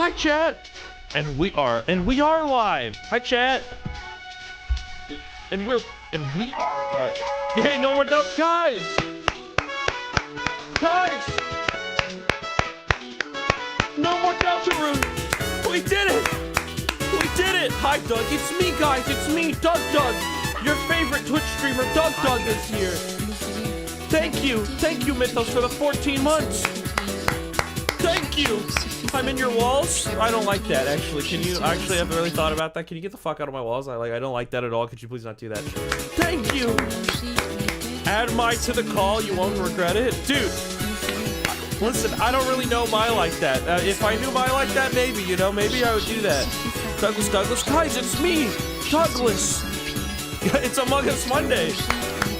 Hi, chat. And we are live. Hi, chat. And we are live. Hey, no more dumb guys. Guys. No more Delta Room. We did it. We did it. Hi, Doug. It's me, guys. It's me, Doug. Your favorite Twitch streamer, Doug is here. Thank you, Mythos, for the 14 months. Thank you. I'm in your walls. I don't like that, actually. Can you actually? I've really thought about that. Can you get the fuck out of my walls? I don't like that at all. Could you please not do that? Thank you. Add Mai to the call. You won't regret it, dude. Listen, I don't really know Mai like that. If I knew Mai like that, maybe, you know, maybe I would do that. Douglas, guys, it's me, Douglas. It's Among Us Monday.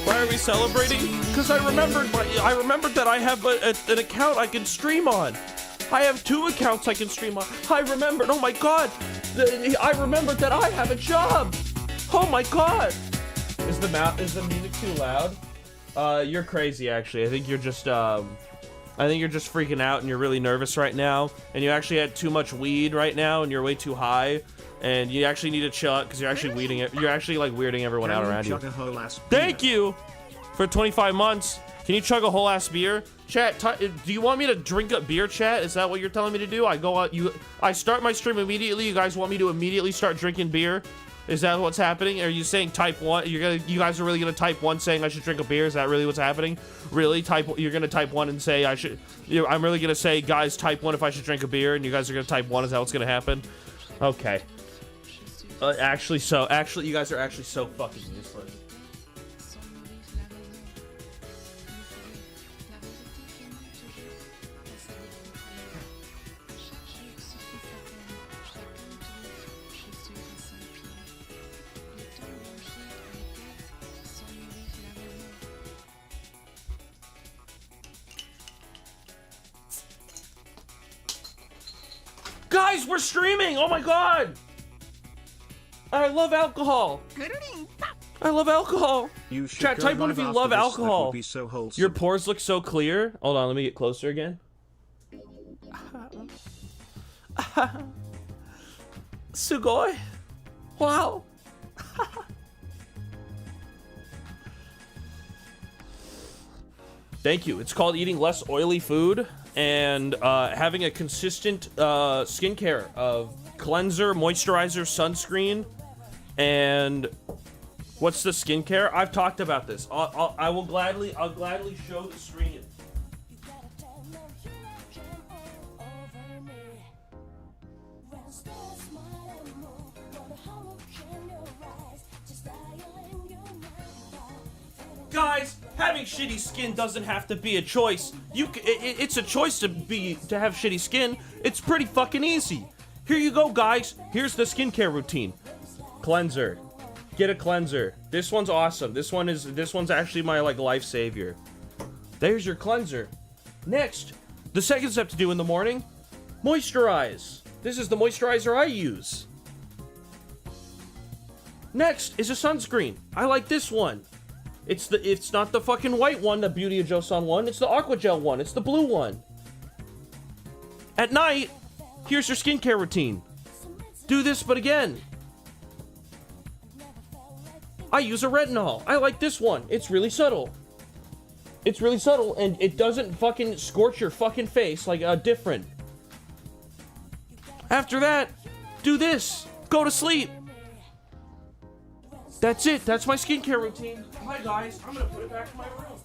Why are we celebrating? Because I remembered that I have an account I can stream on. I have 2 accounts I can stream on. I remembered. Oh my god. I remembered that I have a job. Oh my god. Is the music too loud? You're crazy. Actually, I think you're just freaking out and you're really nervous right now. And you actually had too much weed right now and you're way too high. And you actually need to chill out because you're actually You're actually like weirding everyone out around you. Thank you for 25 months. Can you chug a whole ass beer? Chat, do you want me to drink a beer, chat? Is that what you're telling me to do? I go out, I start my stream immediately. You guys want me to immediately start drinking beer? Is that what's happening? Are you saying type 1? You guys are really gonna type 1 saying I should drink a beer? Is that really what's happening? Really? You're gonna type 1 and say I should, I'm really gonna say, guys, type 1 if I should drink a beer, and you guys are gonna type 1. Is that what's gonna happen? Okay. Actually, you guys are actually so fucking useless. Guys, we're streaming! Oh my god! I love alcohol. I love alcohol. Chat, type 1 if you love alcohol. So your pores look so clear. Hold on, let me get closer again. Sugoi. Wow. Thank you. It's called eating less oily food and having a consistent skincare of cleanser, moisturizer, sunscreen, and what's the skincare? I've talked about this. I'll gladly show the screen. Guys, having shitty skin doesn't have to be a choice. It's a choice to have shitty skin. It's pretty fucking easy. Here you go, guys. Here's the skincare routine. Cleanser. Get a cleanser. This one's awesome. This one's actually my like life savior. There's your cleanser. Next, the second step to do in the morning, moisturize. This is the moisturizer I use. Next is a sunscreen. I like this one. It's not the fucking white one, the Beauty of Joseon one. It's the Aqua Gel one. It's the blue one. At night, here's your skincare routine. Do this, but again. I use a retinol. I like this one. It's really subtle. It's really subtle, and it doesn't fucking scorch your fucking face like different. After that, do this. Go to sleep. That's it. That's my skincare routine. Hi, guys. I'm gonna put it back in my room.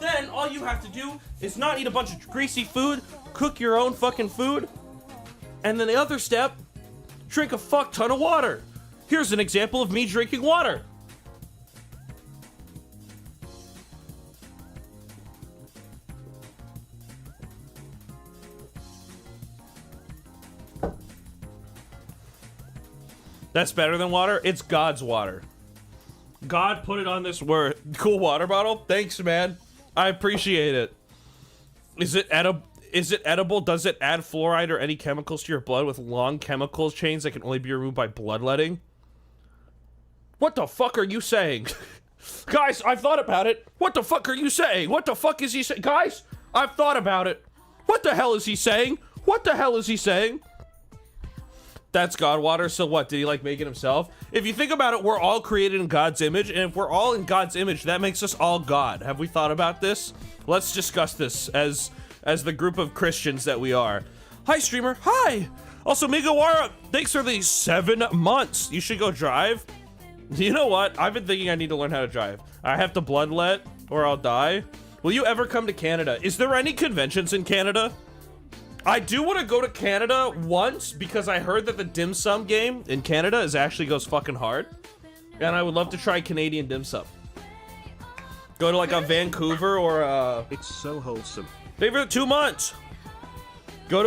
Then all you have to do is not eat a bunch of greasy food, cook your own fucking food, and then the other step, drink a fuck ton of water. Here's an example of me drinking water. That's better than water? It's God's water. God put it on this cool water bottle. Thanks, man. I appreciate it. Is it edible? Does it add fluoride or any chemicals to your blood with long chemical chains that can only be removed by bloodletting? What the fuck are you saying? Guys, I've thought about it. What the fuck are you saying? What the fuck is he saying? Guys, I've thought about it. What the hell is he saying? What the hell is he saying? That's Godwater, so what? Did he like make it himself? If you think about it, we're all created in God's image, and if we're all in God's image, that makes us all God. Have we thought about this? Let's discuss this as the group of Christians that we are. Hi, streamer. Hi! Also, Migawara, thanks for the 7 months. You should go drive. You know what? I've been thinking I need to learn how to drive. I have to bloodlet or I'll die. Will you ever come to Canada? Is there any conventions in Canada? I do want to go to Canada once because I heard that the dim sum game in Canada actually goes fucking hard. And I would love to try Canadian dim sum. Go to like a Vancouver or It's so wholesome. Favorite 2 months. Go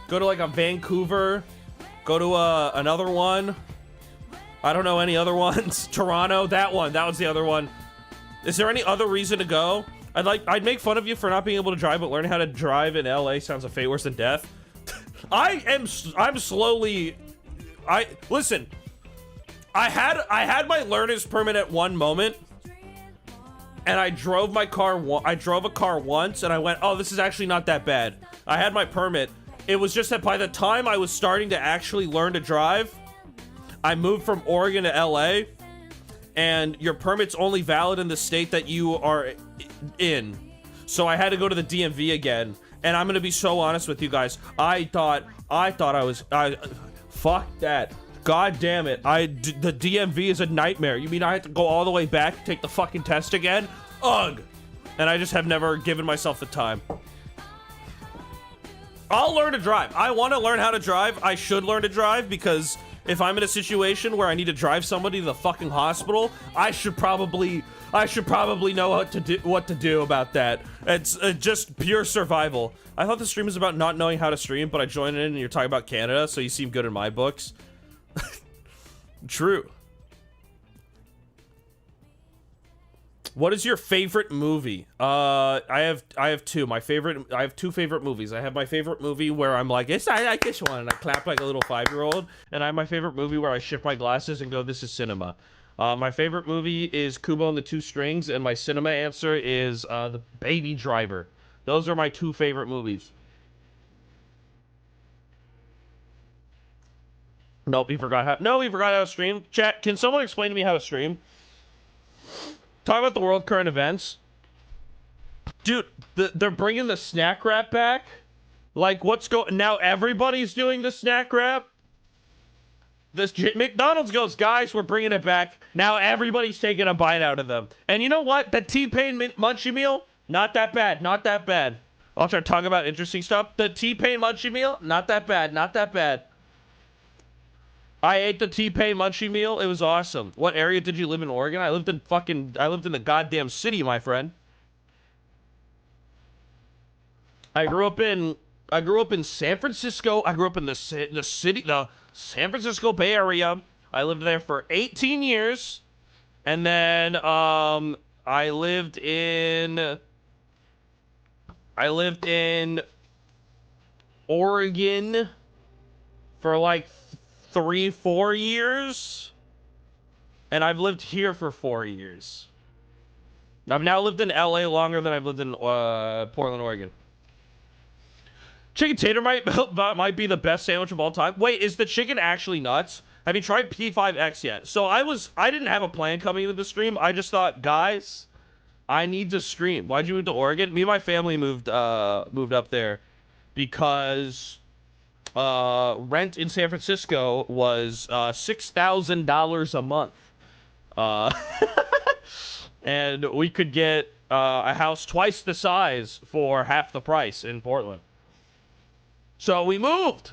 to like a Vancouver. Go to another one. I don't know any other ones. Toronto, that one. That was the other one. Is there any other reason to go? I'd make fun of you for not being able to drive, but learning how to drive in LA sounds a fate worse than death. I'm slowly. Listen. I had my learner's permit at one moment, and I drove a car once, and I went, oh, this is actually not that bad. I had my permit. It was just that by the time I was starting to actually learn to drive, I moved from Oregon to LA, and your permit's only valid in the state that you are in. So I had to go to the DMV again, and I'm gonna be so honest with you guys. I thought fuck that. God damn it. The DMV is a nightmare. You mean I have to go all the way back, take the fucking test again? Ugh. And I just have never given myself the time. I'll learn to drive. I want to learn how to drive. I should learn to drive because if I'm in a situation where I need to drive somebody to the fucking hospital, I should probably know what to do about that. It's just pure survival. I thought the stream was about not knowing how to stream, but I joined in and you're talking about Canada, so you seem good in my books. True. What is your favorite movie? I have two. I have two favorite movies. I have my favorite movie where I'm like, I like this one, and I clap like a little 5-year-old. And I have my favorite movie where I shift my glasses and go, this is cinema. My favorite movie is Kubo and the Two Strings, and my cinema answer is The Baby Driver. Those are my two favorite movies. Nope, we forgot how to stream. Chat, can someone explain to me how to stream? Talk about the world current events. Dude, they're bringing the snack wrap back? Like, now everybody's doing the snack wrap? McDonald's goes, guys, we're bringing it back. Now everybody's taking a bite out of them. And you know what? The T-Pain Munchie Meal? Not that bad, not that bad. I'll try to talk about interesting stuff. The T-Pain Munchie Meal? Not that bad, not that bad. I ate the T-Pain Munchie Meal. It was awesome. What area did you live in, Oregon? I lived in the goddamn city, my friend. I grew up in San Francisco. I grew up in the San Francisco Bay Area. I lived there for 18 years. And then I lived in Oregon for like 3-4 years, and I've lived here for 4 years. I've now lived in LA longer than I've lived in Portland, Oregon. Chicken tater might be the best sandwich of all time. Wait, is the chicken actually nuts? Have you tried P5X yet? So I didn't have a plan coming into the stream. I just thought, guys, I need to stream. Why'd you move to Oregon? Me and my family moved up there because rent in San Francisco was $6,000 a month. And we could get a house twice the size for half the price in Portland. So we moved.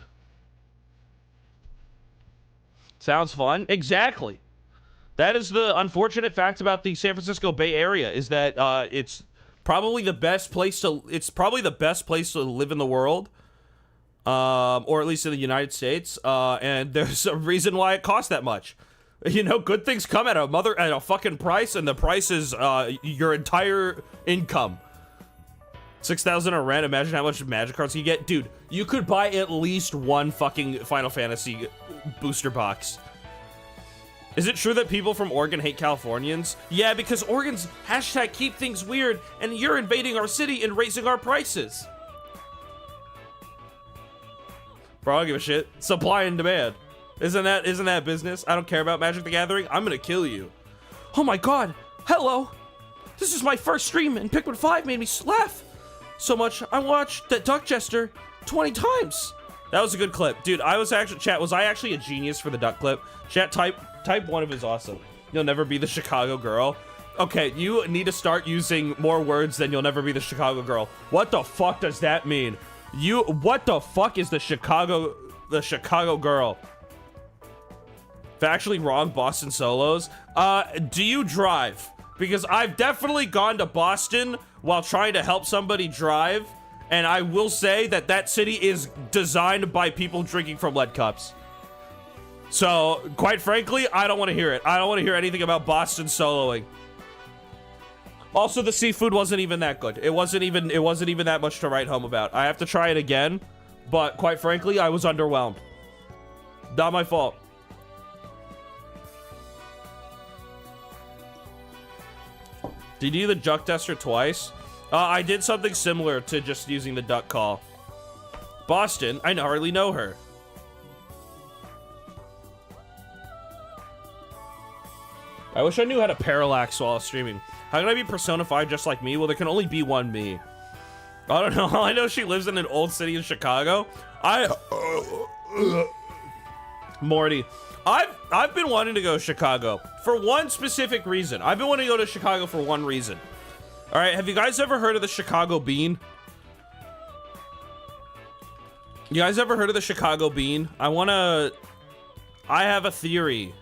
Sounds fun. Exactly. That is the unfortunate fact about the San Francisco Bay Area, is that it's probably the best place to live in the world. Or at least in the United States, and there's a reason why it costs that much. You know, good things come at a fucking price, and the price is your entire income. 6,000 a rent. Imagine how much magic cards you get, dude. You could buy at least one fucking Final Fantasy booster box. Is it true that people from Oregon hate Californians? Yeah, because Oregon's hashtag keep things weird, and you're invading our city and raising our prices. Bro, I don't give a shit. Supply and demand. Isn't that business? I don't care about Magic the Gathering. I'm gonna kill you. Oh my god. Hello. This is my first stream, and Pikmin 5 made me laugh so much I watched that Duck Jester 20 times. That was a good clip. Dude, I was actually a genius for the duck clip? Chat, type one of is awesome. You'll never be the Chicago girl. Okay, you need to start using more words than you'll never be the Chicago girl. What the fuck does that mean? What the fuck is the Chicago girl? Factually wrong, Boston solos. Do you drive? Because I've definitely gone to Boston while trying to help somebody drive, and I will say that that city is designed by people drinking from lead cups. So, quite frankly, I don't want to hear it. I don't want to hear anything about Boston soloing. Also, the seafood wasn't even that good. It wasn't even that much to write home about. I have to try it again, but quite frankly, I was underwhelmed. Not my fault. Did you do the duck tester twice? I did something similar to just using the duck call. Boston, I hardly know her. I wish I knew how to parallax while streaming. How can I be Persona 5 just like me? Well, there can only be one me. I don't know. I know she lives in an old city in Chicago. Morty. I've been wanting to go to Chicago for one specific reason. I've been wanting to go to Chicago for one reason. All right, have you guys ever heard of the Chicago bean? You guys ever heard of the Chicago bean? I have a theory.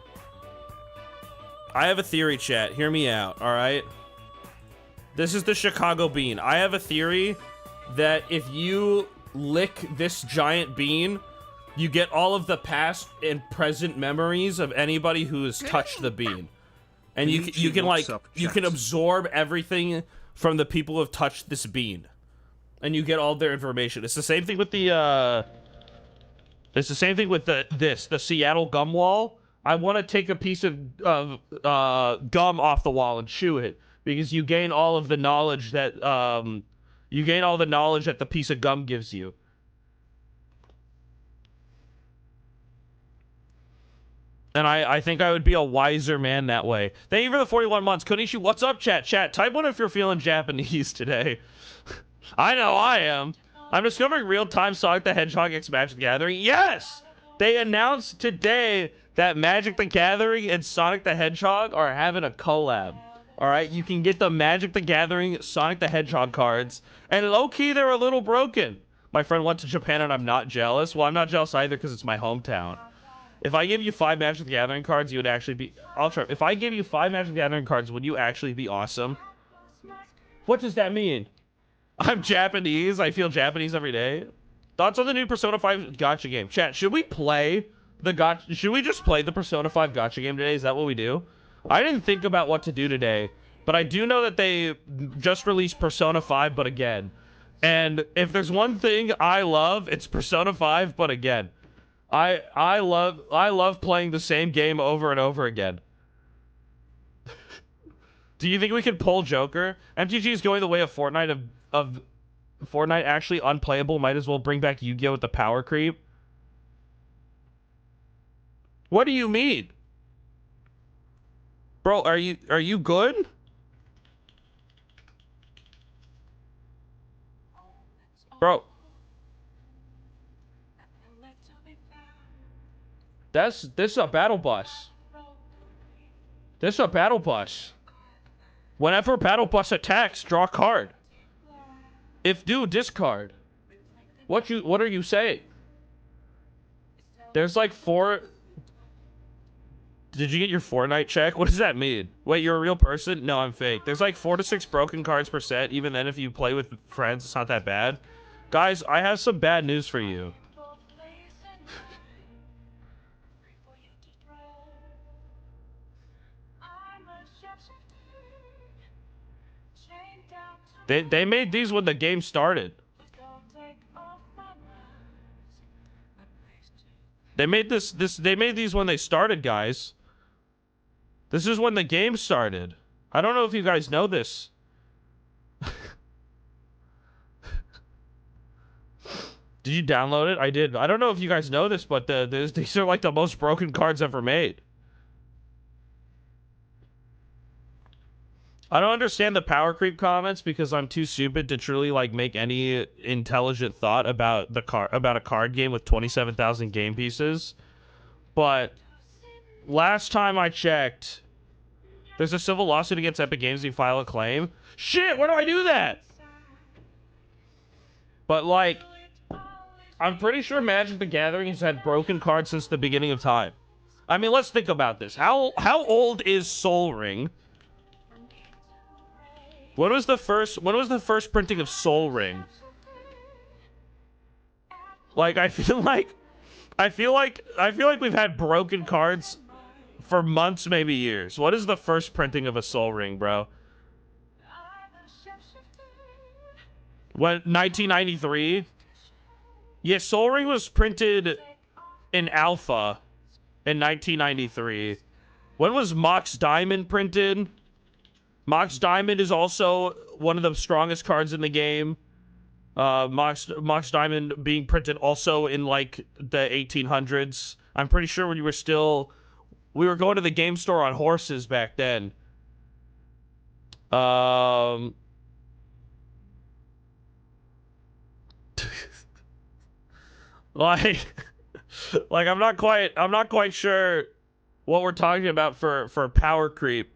I have a theory, chat. Hear me out, all right? This is the Chicago bean. I have a theory that if you lick this giant bean, you get all of the past and present memories of anybody who has touched the bean. And you can absorb everything from the people who have touched this bean. And you get all their information. It's the same thing with the the Seattle gum wall. I want to take a piece of gum off the wall and chew it, because you gain all of the knowledge that the piece of gum gives you. And I think I would be a wiser man that way. Thank you for the 41 months. Konishi, what's up, chat? Chat, type one if you're feeling Japanese today. I know I am. I'm discovering real-time Sonic the Hedgehog X Magic the Gathering. Yes! They announced today that Magic the Gathering and Sonic the Hedgehog are having a collab. Alright, you can get the Magic the Gathering Sonic the Hedgehog cards. And low-key, they're a little broken. My friend went to Japan and I'm not jealous. Well, I'm not jealous either because it's my hometown. If I give you 5 Magic the Gathering cards, you would actually be... Altrive, if I give you 5 Magic the Gathering cards, would you actually be awesome? What does that mean? I'm Japanese. I feel Japanese every day. Thoughts on the new Persona 5 gacha game? Chat, should we play the gacha... Should we just play the Persona 5 gacha game today? Is that what we do? I didn't think about what to do today, but I do know that they just released Persona 5, but again. And if there's one thing I love, it's Persona 5, but again. I love playing the same game over and over again. Do you think we could pull Joker? MTG is going the way of Fortnite of Fortnite actually unplayable. Might as well bring back Yu-Gi-Oh with the power creep. What do you mean? Bro, are you good? Bro. This is a battle bus. This is a battle bus. Whenever battle bus attacks, draw a card. If do, discard. What are you saying? There's like 4... Did you get your Fortnite check? What does that mean? Wait, you're a real person? No, I'm fake. There's like 4 to 6 broken cards per set. Even then, if you play with friends, it's not that bad. Guys, I have some bad news for you. They made these when the game started. They made these when they started, guys. This is when the game started. I don't know if you guys know this. Did you download it? I did. I don't know if you guys know this, but these are like the most broken cards ever made. I don't understand the power creep comments because I'm too stupid to truly like make any intelligent thought about a card game with 27,000 game pieces. But last time I checked, there's a civil lawsuit against Epic Games if you file a claim. Shit, where do I do that? But like, I'm pretty sure Magic the Gathering has had broken cards since the beginning of time. I mean, let's think about this. How old is Sol Ring? When was the first printing of Sol Ring? Like, I feel like we've had broken cards for months, maybe years. What is the first printing of a Sol Ring, bro? When 1993? Yeah, Sol Ring was printed in alpha in 1993. When was Mox Diamond printed? Mox Diamond is also one of the strongest cards in the game. Mox Diamond being printed also in like the 1800s. I'm pretty sure when we were going to the game store on horses back then. Like I'm not quite sure what we're talking about for power creep.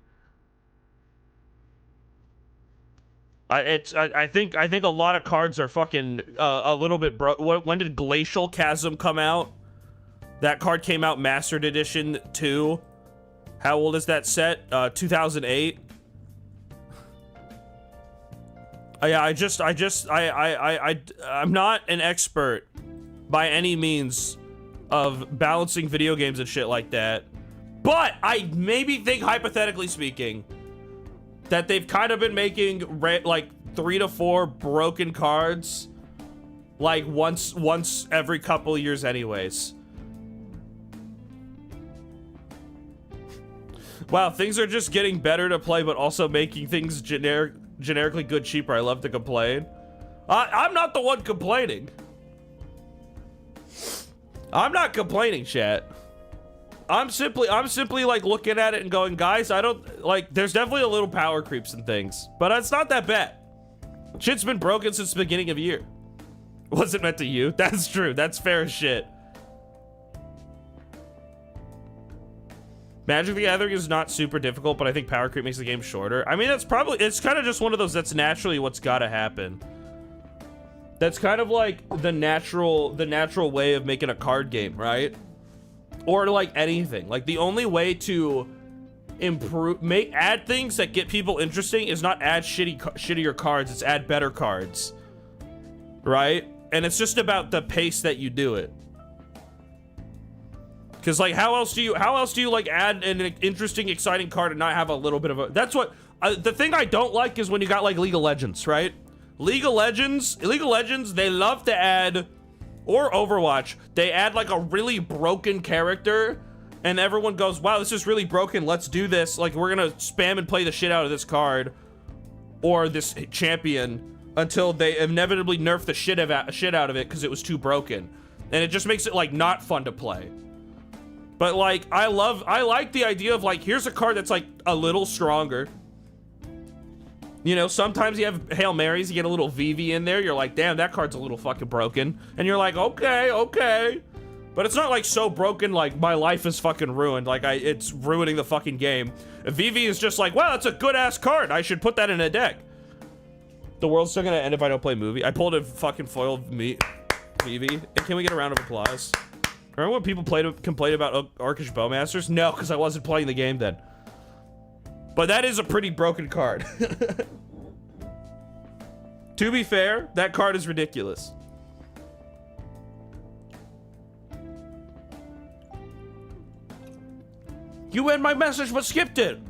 I think a lot of cards are fucking a little bit broke. When did Glacial Chasm come out? That card came out Mastered Edition 2. How old is that set? 2008. Yeah, I'm not an expert by any means of balancing video games and shit like that. But I maybe think, hypothetically speaking, that they've kind of been making like 3 to 4 broken cards like once every couple years anyways. Wow, things are just getting better to play, but also making things generically good cheaper. I love to complain. I'm not the one complaining. I'm not complaining, chat. I'm simply like looking at it and going, guys, I don't like, there's definitely a little power creeps and things, but it's not that bad. Shit's been broken since the beginning of the year. Wasn't meant to you. That's true. That's fair as shit. Magic the Gathering is not super difficult, but I think power creep makes the game shorter. I mean, it's kind of just one of those that's naturally what's gotta happen. That's kind of like the natural way of making a card game, right? Or like anything. Like the only way to add things that get people interesting is not add shittier cards, it's add better cards. Right? And it's just about the pace that you do it. Cause like how else do you like add an interesting, exciting card and not have a little bit of a, that's what, the thing I don't like is when you got like League of Legends, right? League of Legends, they love to add, or Overwatch, they add like a really broken character and everyone goes, wow, this is really broken, let's do this. Like we're gonna spam and play the shit out of this card or this champion until they inevitably nerf the shit out of it because it was too broken. And it just makes it like not fun to play. But like, I like the idea of like, here's a card that's like a little stronger. You know, sometimes you have Hail Marys, you get a little VV in there, you're like, damn, that card's a little fucking broken. And you're like, okay. But it's not like so broken, like my life is fucking ruined, like it's ruining the fucking game. VV is just like, wow, that's a good ass card, I should put that in a deck. The world's still gonna end if I don't play movie. I pulled a fucking foil VV. And can we get a round of applause? Remember when people complained about Arkish Bowmasters? No, because I wasn't playing the game then. But that is a pretty broken card. To be fair, that card is ridiculous. You read my message but skipped it.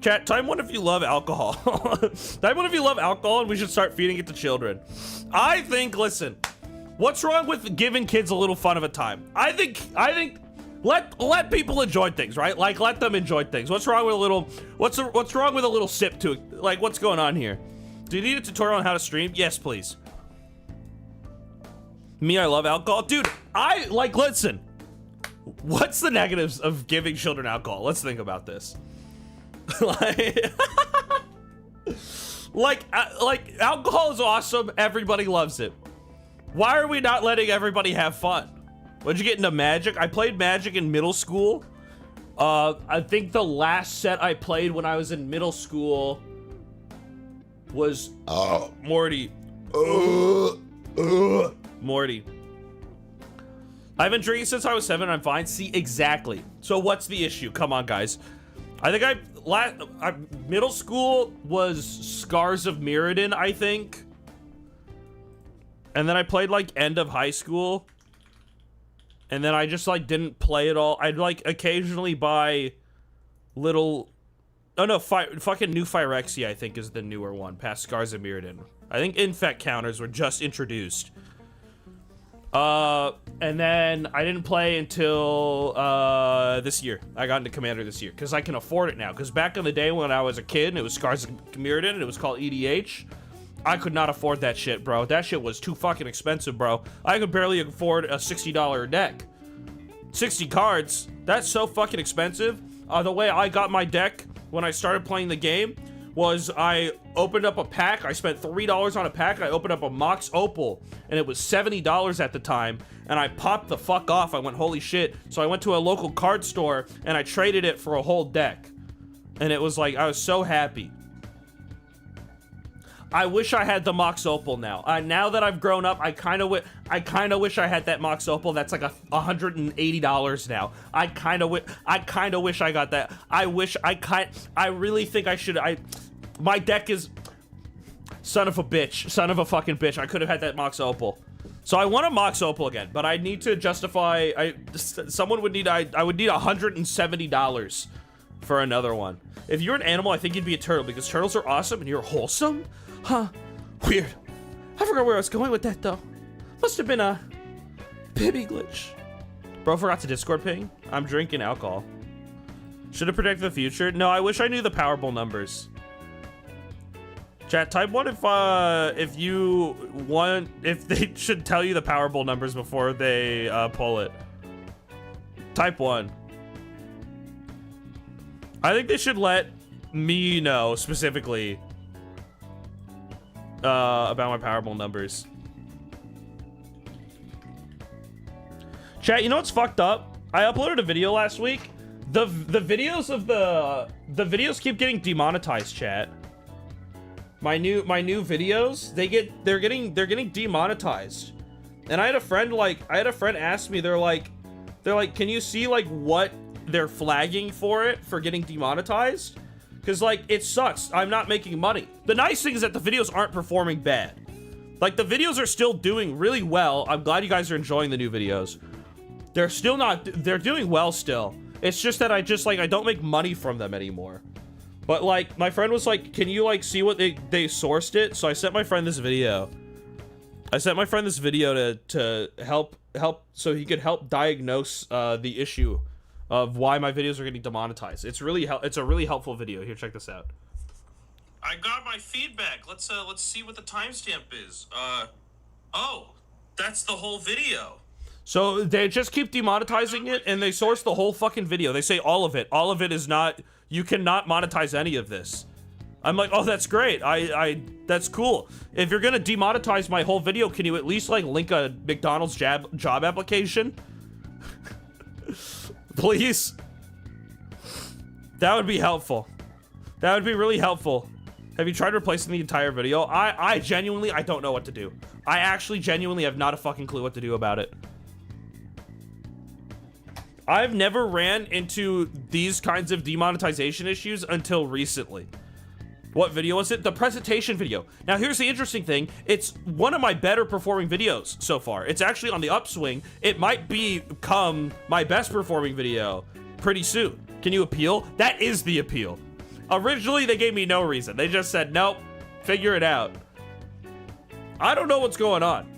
Chat, time one if you love alcohol. Time one if you love alcohol and we should start feeding it to children. I think, listen, what's wrong with giving kids a little fun of a time? I think let people enjoy things, right? Like, let them enjoy things. What's wrong with a little, what's wrong with a little sip to it? Like, what's going on here? Do you need a tutorial on how to stream? Yes, please. Me, I love alcohol. Dude, listen. What's the negatives of giving children alcohol? Let's think about this. like, alcohol is awesome. Everybody loves it. Why are we not letting everybody have fun? What'd you get into Magic? I played Magic in middle school. I think the last set I played when I was in middle school was Morty. Morty. I've been drinking since I was 7. I'm fine. See, exactly. So what's the issue? Come on, guys. I think middle school was Scars of Mirrodin, I think. And then I played like end of high school. And then I just like didn't play at all. I'd like occasionally buy little, oh no, fucking New Phyrexia I think is the newer one past Scars of Mirrodin. I think infect counters were just introduced. And then I didn't play until this year. I got into Commander this year because I can afford it now. Because back in the day when I was a kid and it was Scars of Mirrodin and it was called EDH, I could not afford that shit, bro. That shit was too fucking expensive, bro. I could barely afford a $60 deck. 60 cards. That's so fucking expensive. The way I got my deck when I started playing the game was I opened up a pack. I spent $3 on a pack. I opened up a Mox Opal, and it was $70 at the time. And I popped the fuck off. I went, holy shit. So I went to a local card store, and I traded it for a whole deck. And it was like, I was so happy. I wish I had the Mox Opal now. Now that I've grown up, I kind of wish I had that Mox Opal. That's like $180 now. I kind of wish I got that. I really think I should. My deck is son of a bitch, son of a fucking bitch. I could have had that Mox Opal. So I want a Mox Opal again, but I need to justify. Someone would need. I would need $170 for another one. If you're an animal, I think you'd be a turtle because turtles are awesome and you're wholesome. Huh. Weird. I forgot where I was going with that, though. Must have been a baby glitch. Bro forgot to Discord ping. I'm drinking alcohol. Should have predicted the future. No, I wish I knew the Powerball numbers. Chat, type 1 if they should tell you the Powerball numbers before they pull it. Type 1. I think they should let me know specifically about my Powerball numbers. Chat, you know what's fucked up? I uploaded a video last week. The videos of the videos keep getting demonetized, chat. My new videos, they're getting demonetized. And I had a friend ask me, they're like, can you see like what they're flagging for getting demonetized? Because like it sucks. I'm not making money. The nice thing is that the videos aren't performing bad. Like the videos are still doing really well. I'm glad you guys are enjoying the new videos. They're doing well still. It's just that I don't make money from them anymore. But like my friend was like, can you like see what they sourced it? So I sent my friend this video. To help so he could help diagnose the issue of why my videos are getting demonetized. It's a really helpful video. Here, check this out. I got my feedback. Let's see what the timestamp is. Oh, that's the whole video. So they just keep demonetizing it, and they source the whole fucking video. They say all of it. All of it is not. You cannot monetize any of this. I'm like, oh, that's great. That's cool. If you're gonna demonetize my whole video, can you at least like link a McDonald's job application? Please. That would be helpful. That would be really helpful. Have you tried replacing the entire video? I genuinely, I don't know what to do. I actually genuinely have not a fucking clue what to do about it. I've never ran into these kinds of demonetization issues until recently. What video was it? The presentation video. Now here's the interesting thing. It's one of my better performing videos so far. It's actually on the upswing. It might become my best performing video pretty soon. Can you appeal? That is the appeal. Originally, they gave me no reason. They just said, nope, figure it out. I don't know what's going on.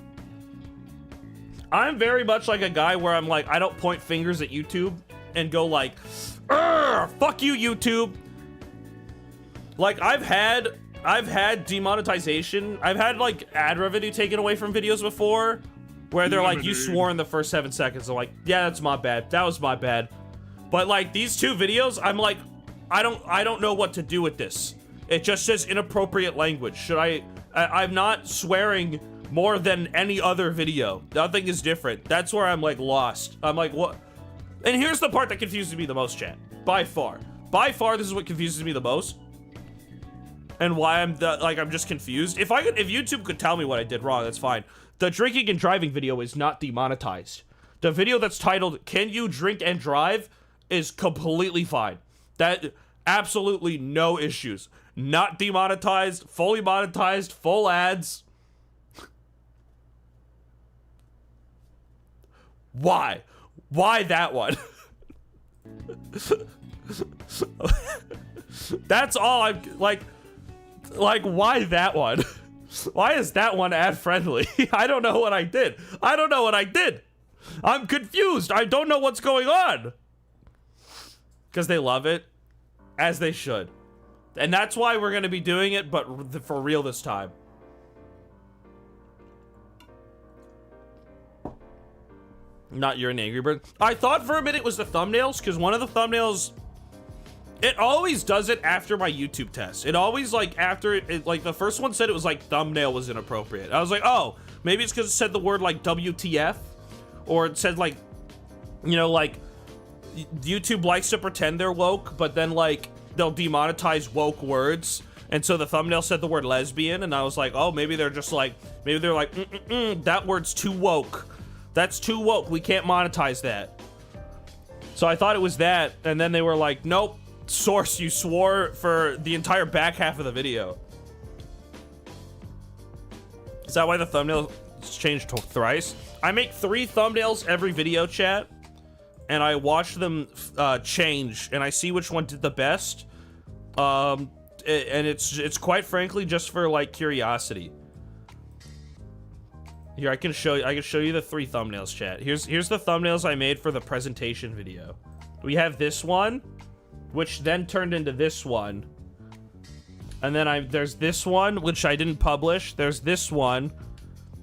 I'm very much like a guy where I'm like, I don't point fingers at YouTube and go like, fuck you, YouTube. Like, I've had demonetization. I've had, like, ad revenue taken away from videos before where they're like, you swore in the first 7 seconds. I'm like, yeah, that's my bad. That was my bad. But, like, these 2 videos, I'm like, I don't know what to do with this. It just says inappropriate language. Should I'm not swearing more than any other video. Nothing is different. That's where I'm, like, lost. I'm like, what? And here's the part that confuses me the most, chat. By far. By far, this is what confuses me the most. And why I'm just confused. If YouTube could tell me what I did wrong, that's fine. The drinking and driving video is not demonetized. The video that's titled, "Can you drink and drive?" is completely fine. That, absolutely no issues. Not demonetized, fully monetized, full ads. Why? Why that one? That's all I'm, like, why that one? Why is that one ad friendly? I don't know what I did. I don't know what I did. I'm confused. I don't know what's going on. Because they love it, as they should. And that's why we're going to be doing it, but for real this time. Not you're an angry bird. I thought for a minute it was the thumbnails, because one of the thumbnails, it always does it after my YouTube test. It always, like, after it, like, the first one said it was, like, thumbnail was inappropriate. I was like, oh, maybe it's because it said the word, like, WTF, or it said, like, you know, like, YouTube likes to pretend they're woke, but then, like, they'll demonetize woke words, and so the thumbnail said the word lesbian, and I was like, oh, maybe they're just like, maybe they're like, that word's too woke. That's too woke. We can't monetize that. So I thought it was that, and then they were like, nope, source, you swore for the entire back half of the video. Is that why the thumbnail changed thrice? I make 3 thumbnails every video, chat, and I watch them change, and I see which one did the best. And it's quite frankly just for, like, curiosity. Here, I can show you the 3 thumbnails, chat. Here's the thumbnails I made for the presentation video. We have this one, which then turned into this one. And then there's this one, which I didn't publish. There's this one.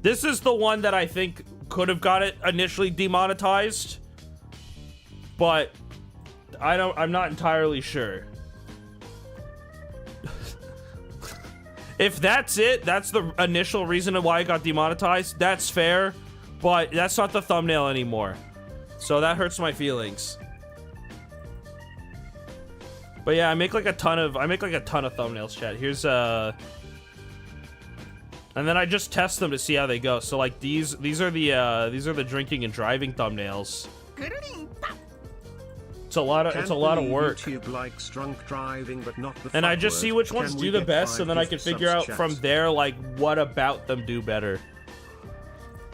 This is the one that I think could have got it initially demonetized, but I'm not entirely sure. If that's it, that's the initial reason why it got demonetized, that's fair, but that's not the thumbnail anymore. So that hurts my feelings. But yeah, I make like a ton of thumbnails, chat. Here's and then I just test them to see how they go. So like these are the drinking and driving thumbnails. It's a lot of work. YouTube likes drunk driving, but not the and I just see which ones do the best, and then I can figure out from there, like, what about them do better.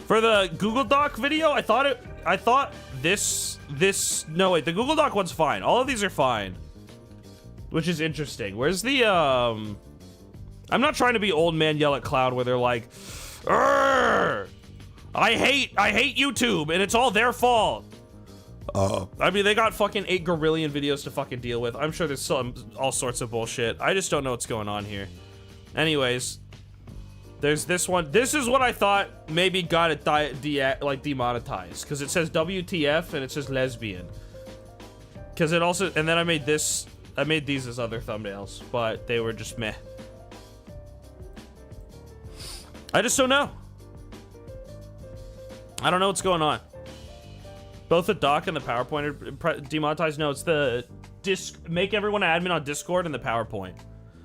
For the Google Doc video, I thought this, no wait, the Google Doc one's fine. All of these are fine. Which is interesting. Where's the, I'm not trying to be old man yell at cloud where they're like, I hate YouTube, and it's all their fault. I mean, they got fucking 8 gorillion videos to fucking deal with. I'm sure there's all sorts of bullshit. I just don't know what's going on here. Anyways, there's this one. This is what I thought maybe got it like demonetized, because it says WTF and it says lesbian. Because it also, and then I made these as other thumbnails, but they were just meh. I just don't know. I don't know what's going on. Both the doc and the PowerPoint are demonetized. No, it's the make everyone an admin on Discord and the PowerPoint.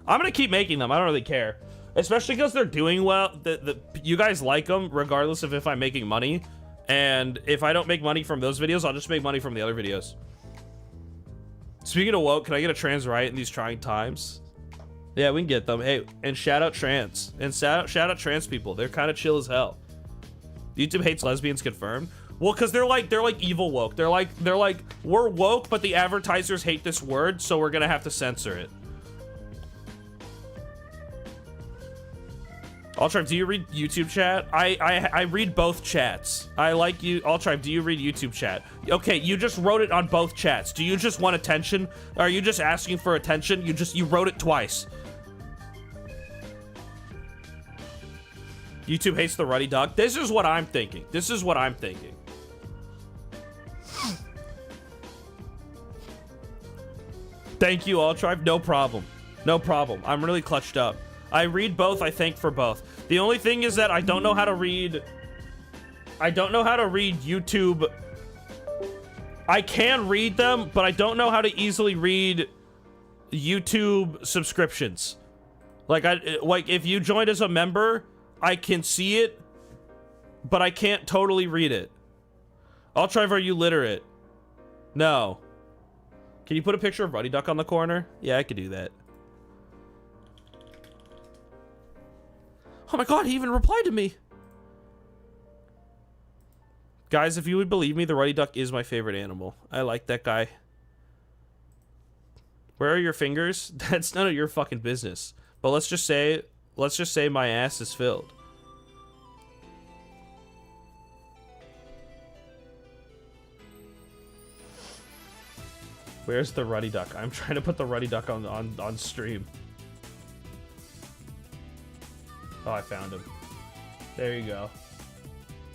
I'm gonna keep making them. I don't really care, especially because they're doing well. You guys like them regardless of if I'm making money, and if I don't make money from those videos, I'll just make money from the other videos. Speaking of woke, can I get a trans right in these trying times? Yeah, we can get them. Hey, and shout out trans, and shout out trans people. They're kind of chill as hell. YouTube hates lesbians confirmed. Well, because they're like evil woke. They're like we're woke, but the advertisers hate this word, so we're gonna have to censor it. Altrive, do you read YouTube chat? I read both chats. I like you. Altrive, do you read YouTube chat? Okay, you just wrote it on both chats. Do you just want attention? Are you just asking for attention? You wrote it twice. YouTube hates the ruddy duck. This is what I'm thinking. This is what I'm thinking. Thank you, Altrive. No problem. No problem. I'm really clutched up. I read both. I thank for both. The only thing is that I don't know how to read. I don't know how to read YouTube. I can read them, but I don't know how to easily read YouTube subscriptions. Like if you joined as a member, I can see it, but I can't totally read it. Altrive, are you literate? No. Can you put a picture of Ruddy Duck on the corner? Yeah, I could do that. Oh my god, he even replied to me. Guys, if you would believe me, the Ruddy Duck is my favorite animal. I like that guy. Where are your fingers? That's none of your fucking business. But let's just say my ass is filled. Where's the Ruddy Duck? I'm trying to put the Ruddy Duck on stream. Oh, I found him. There you go.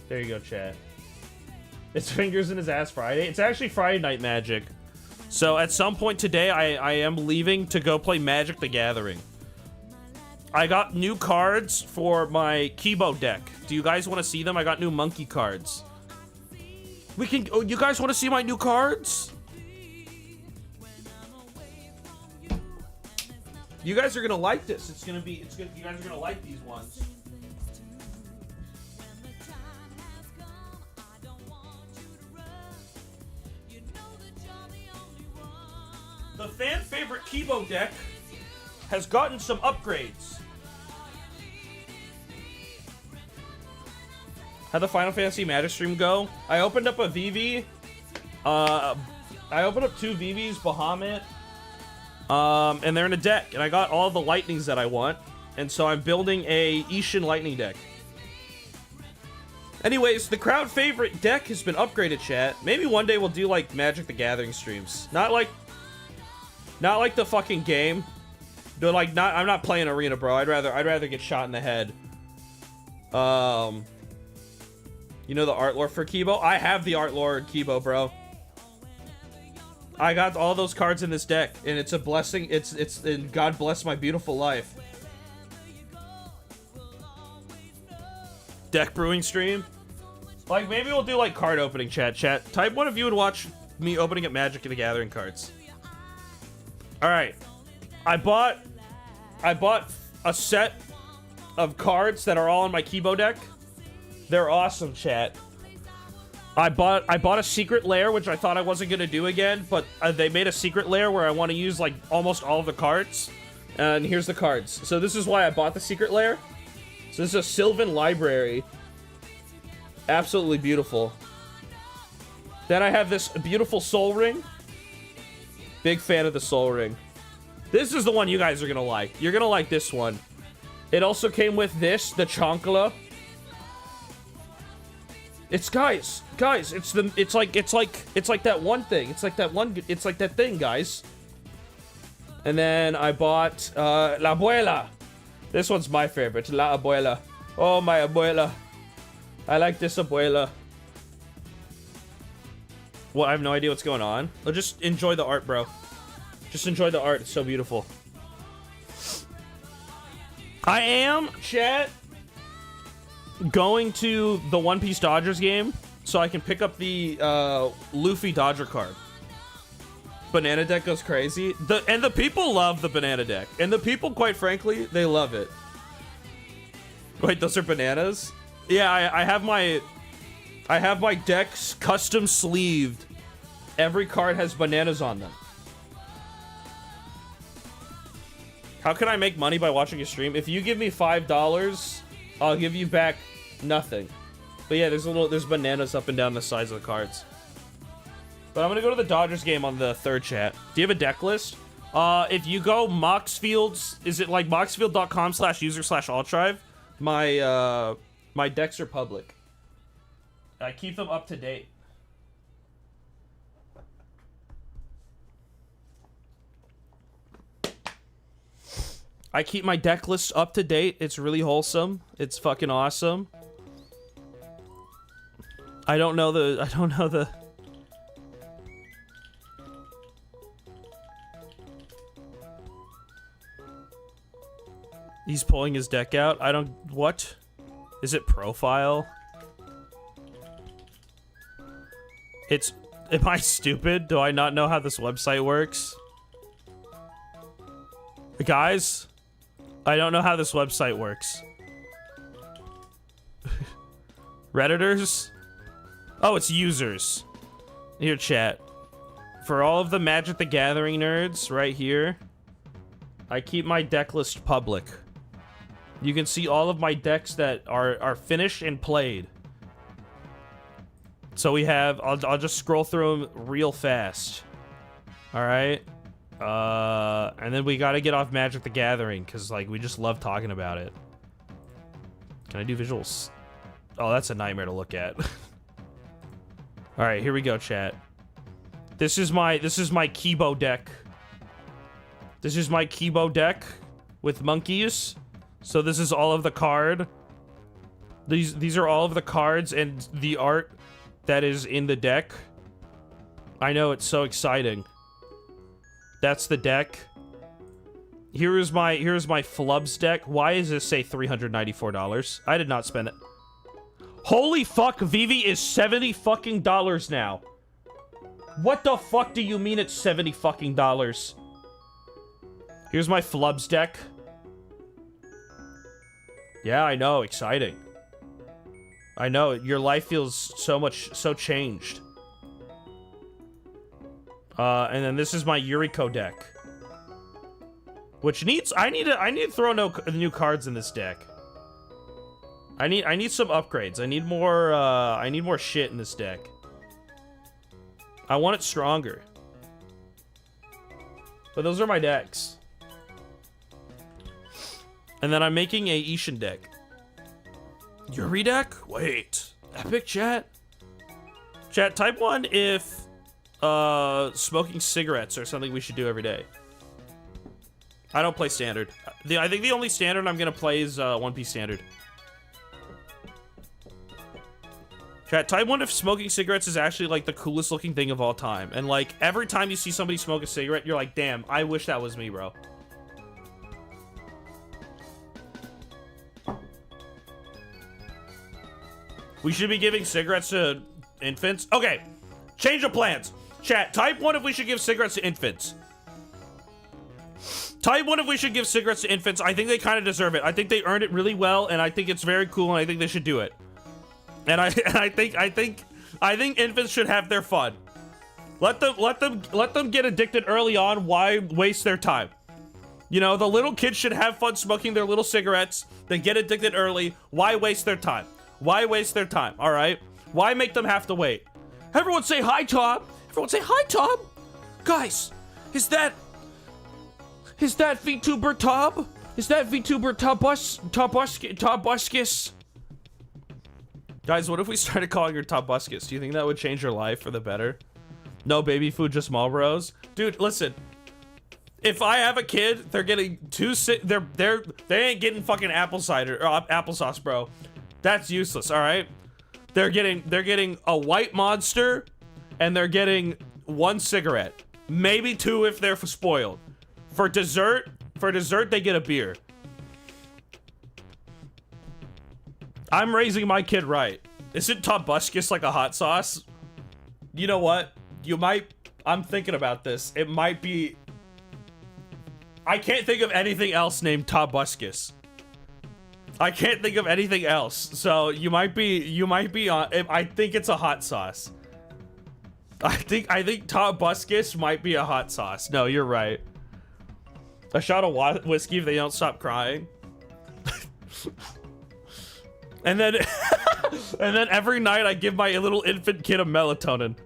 There you go, chat. His fingers in his ass Friday. It's actually Friday Night Magic. So at some point today, I am leaving to go play Magic the Gathering. I got new cards for my Kibo deck. Do you guys want to see them? I got new monkey cards. We can... Oh, you guys want to see my new cards? You guys are gonna like this. You guys are gonna like these ones. The fan favorite Kibo deck has gotten some upgrades. How'd the Final Fantasy Magic stream go? I opened up a VV. I opened up 2 VVs, Bahamut. And they're in a deck, and I got all the lightnings that I want, and so I'm building a Ishin lightning deck. Anyways, the crowd favorite deck has been upgraded, chat. Maybe one day we'll do like Magic the Gathering streams. Not like the fucking game. But like I'm not playing arena, bro. I'd rather get shot in the head. You know the art lore for Kibo? I have the art lore in Kibo, bro. I got all those cards in this deck, and it's a blessing. And God bless my beautiful life. Deck brewing stream? Like, maybe we'll do, like, card opening chat. Type one of you would watch me opening up Magic the Gathering cards. Alright. I bought a set of cards that are all in my Kibo deck. They're awesome, chat. I bought a secret lair, which I thought I wasn't gonna do again, but they made a secret lair where I want to use like almost all of the cards. And here's the cards. So this is why I bought the secret lair. So this is a Sylvan library. Absolutely beautiful. Then I have this beautiful soul ring. Big fan of the soul ring. This is the one you guys are gonna like. You're gonna like this one. It also came with this, the Chankla. It's guys, it's like that one thing. It's like that thing, guys. And then I bought La Abuela. This one's my favorite, La Abuela. Oh, my Abuela. I like this Abuela. Well, I have no idea what's going on. Well, just enjoy the art, bro. Just enjoy the art. It's so beautiful. I am, chat, going to the One Piece Dodgers game so I can pick up the Luffy Dodger card. Banana deck goes crazy. And the people love the banana deck. And the people, quite frankly, they love it. Wait, those are bananas? Yeah, I have my decks custom sleeved. Every card has bananas on them. How can I make money by watching a stream? If you give me $5, I'll give you back nothing. But yeah, there's bananas up and down the sides of the cards. But I'm gonna go to the Dodgers game on the third chat. Do you have a deck list? If you go Moxfields, is it like moxfield.com/user/Altrive? My decks are public. I keep them up to date. I keep my deck list up to date. It's really wholesome. It's fucking awesome. I don't know the He's pulling his deck out. I don't... What? Is it profile? It's... Am I stupid? Do I not know how this website works? Guys? I don't know how this website works. Redditors? Oh, it's users. Here, chat. For all of the Magic the Gathering nerds, right here, I keep my deck list public. You can see all of my decks that are finished and played. So we have... I'll just scroll through them real fast. Alright. And then we gotta get off Magic the Gathering, because, like, we just love talking about it. Can I do visuals? Oh, that's a nightmare to look at. Alright, here we go, chat. This is my Kibo deck. This is my Kibo deck with monkeys. So this is all of the card. These are all of the cards and the art that is in the deck. I know, it's so exciting. That's the deck. Here's my Flubs deck. Why does this say $394? I did not spend it. Holy fuck, Vivi is $70 fucking dollars now. What the fuck do you mean it's $70 fucking dollars? Here's my Flubs deck. Yeah, I know, exciting. I know, your life feels so changed. And then this is my Yuriko deck. Which needs, I need to throw new cards in this deck. I need some upgrades. I need more shit in this deck. I want it stronger. But those are my decks. And then I'm making a Ishin deck. Yuri deck? Wait. Epic chat? Chat, type 1 if smoking cigarettes are something we should do every day. I don't play standard. I think the only standard I'm gonna play is One Piece standard. Chat, type 1 if smoking cigarettes is actually like the coolest looking thing of all time. And like every time you see somebody smoke a cigarette, you're like, damn, I wish that was me, bro. We should be giving cigarettes to infants. Okay, change of plans. Chat, type 1 if we should give cigarettes to infants. Type 1 if we should give cigarettes to infants. I think they kind of deserve it. I think they earned it really well, and I think it's very cool, and I think they should do it. And I think infants should have their fun. Let them get addicted early on. Why waste their time? You know, the little kids should have fun smoking their little cigarettes. They get addicted early. Why waste their time? Why waste their time? All right. Why make them have to wait? Everyone say hi, Tom. Everyone say hi, Tom. Guys, is that VTuber Tom? Is that VTuber Tobuskis? Guys, what if we started calling her Tobuskis? Do you think that would change your life for the better? No baby food, just Marlboros? Dude, listen. If I have a kid, they're getting they ain't getting fucking apple cider or applesauce, bro. That's useless, all right? They're getting a white monster and they're getting 1 cigarette. Maybe 2 if they're spoiled. For dessert, they get a beer. I'm raising my kid right. Isn't Tobuskis like a hot sauce? You know what? I'm thinking about this. It might be... I can't think of anything else named Tobuskis. I can't think of anything else. So you might be on... I think it's a hot sauce. I think Tobuskis might be a hot sauce. No, you're right. A shot of whiskey if they don't stop crying. And then every night I give my little infant kid a melatonin.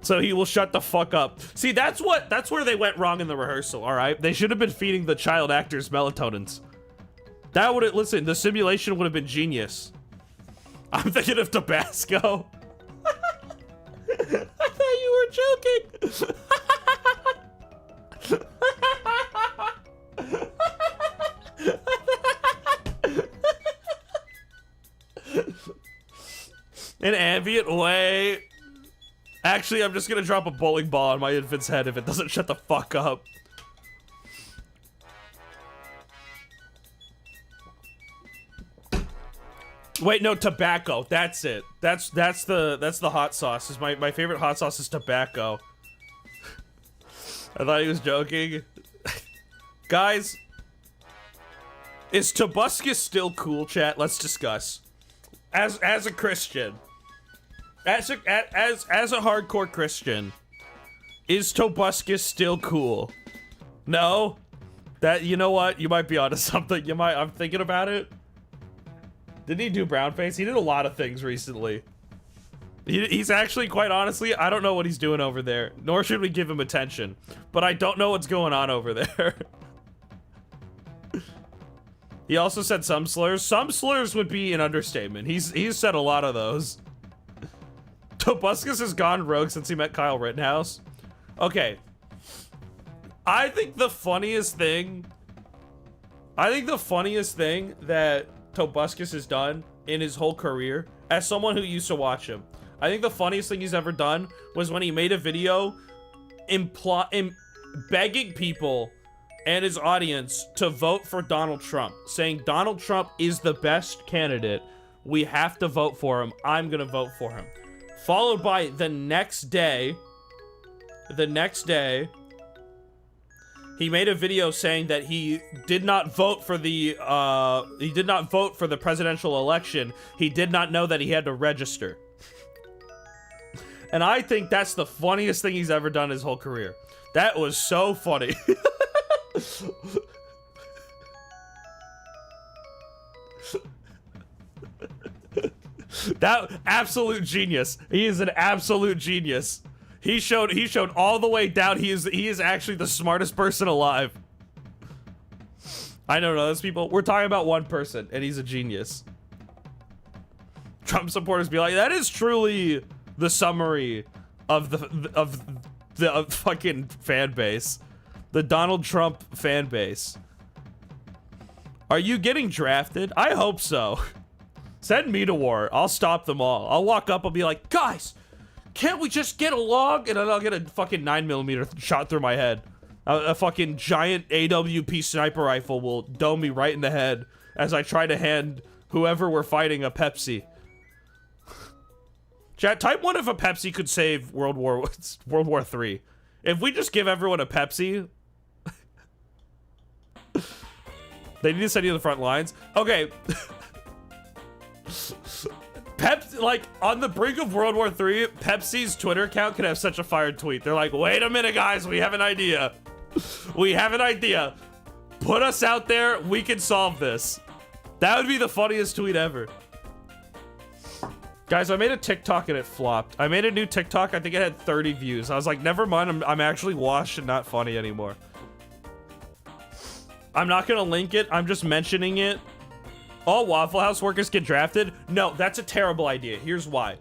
So he will shut the fuck up. See, that's where they went wrong in the rehearsal, all right? They should have been feeding the child actors melatonins. That would have, listen, the simulation would have been genius. I'm thinking of Tabasco. I thought you were joking. An ambient way. Actually, I'm just gonna drop a bowling ball on my infant's head if it doesn't shut the fuck up. Wait, no, tobacco. That's it. That's the hot sauce. Is my favorite hot sauce is tobacco. I thought he was joking. Guys, is Tobuscus still cool, chat? Let's discuss. As a Christian, as a hardcore Christian, is Tobuscus still cool? No? That, you know what? You might be onto something. I'm thinking about it. Didn't he do brown face? He did a lot of things recently. He's actually, quite honestly, I don't know what he's doing over there. Nor should we give him attention. But I don't know what's going on over there. He also said some slurs. Some slurs would be an understatement. He's said a lot of those. Tobuscus has gone rogue since he met Kyle Rittenhouse. Okay. I think the funniest thing that Tobuscus has done in his whole career, as someone who used to watch him, I think the funniest thing he's ever done was when he made a video begging people and his audience to vote for Donald Trump, saying Donald Trump is the best candidate. We have to vote for him. I'm gonna vote for him. Followed by the next day, he made a video saying that he did not vote for the presidential election. He did not know that he had to register. And I think that's the funniest thing he's ever done his whole career. That was so funny. That absolute genius. He is an absolute genius. He showed all the way down. He is actually the smartest person alive. I don't know those people. We're talking about one person, and he's a genius. Trump supporters be like, that is truly the summary of the fucking fan base, the Donald Trump fan base. Are you getting drafted? I hope so. Send me to war. I'll stop them all. I'll walk up. I'll be like, guys, can't we just get along? And then I'll get a fucking 9mm shot through my head. A fucking giant AWP sniper rifle will dome me right in the head as I try to hand whoever we're fighting a Pepsi. Chat, type 1 if a Pepsi could save World War III. If we just give everyone a Pepsi... They need to send you to the front lines. Okay. Pepsi, like, on the brink of World War III, Pepsi's Twitter account could have such a fire tweet. They're like, wait a minute, guys, we have an idea. We have an idea. Put us out there, we can solve this. That would be the funniest tweet ever. Guys, I made a TikTok and it flopped. I made a new TikTok, I think it had 30 views. I was like, never mind, I'm actually washed and not funny anymore. I'm not gonna link it, I'm just mentioning it. All Waffle House workers get drafted? No, that's a terrible idea. Here's why.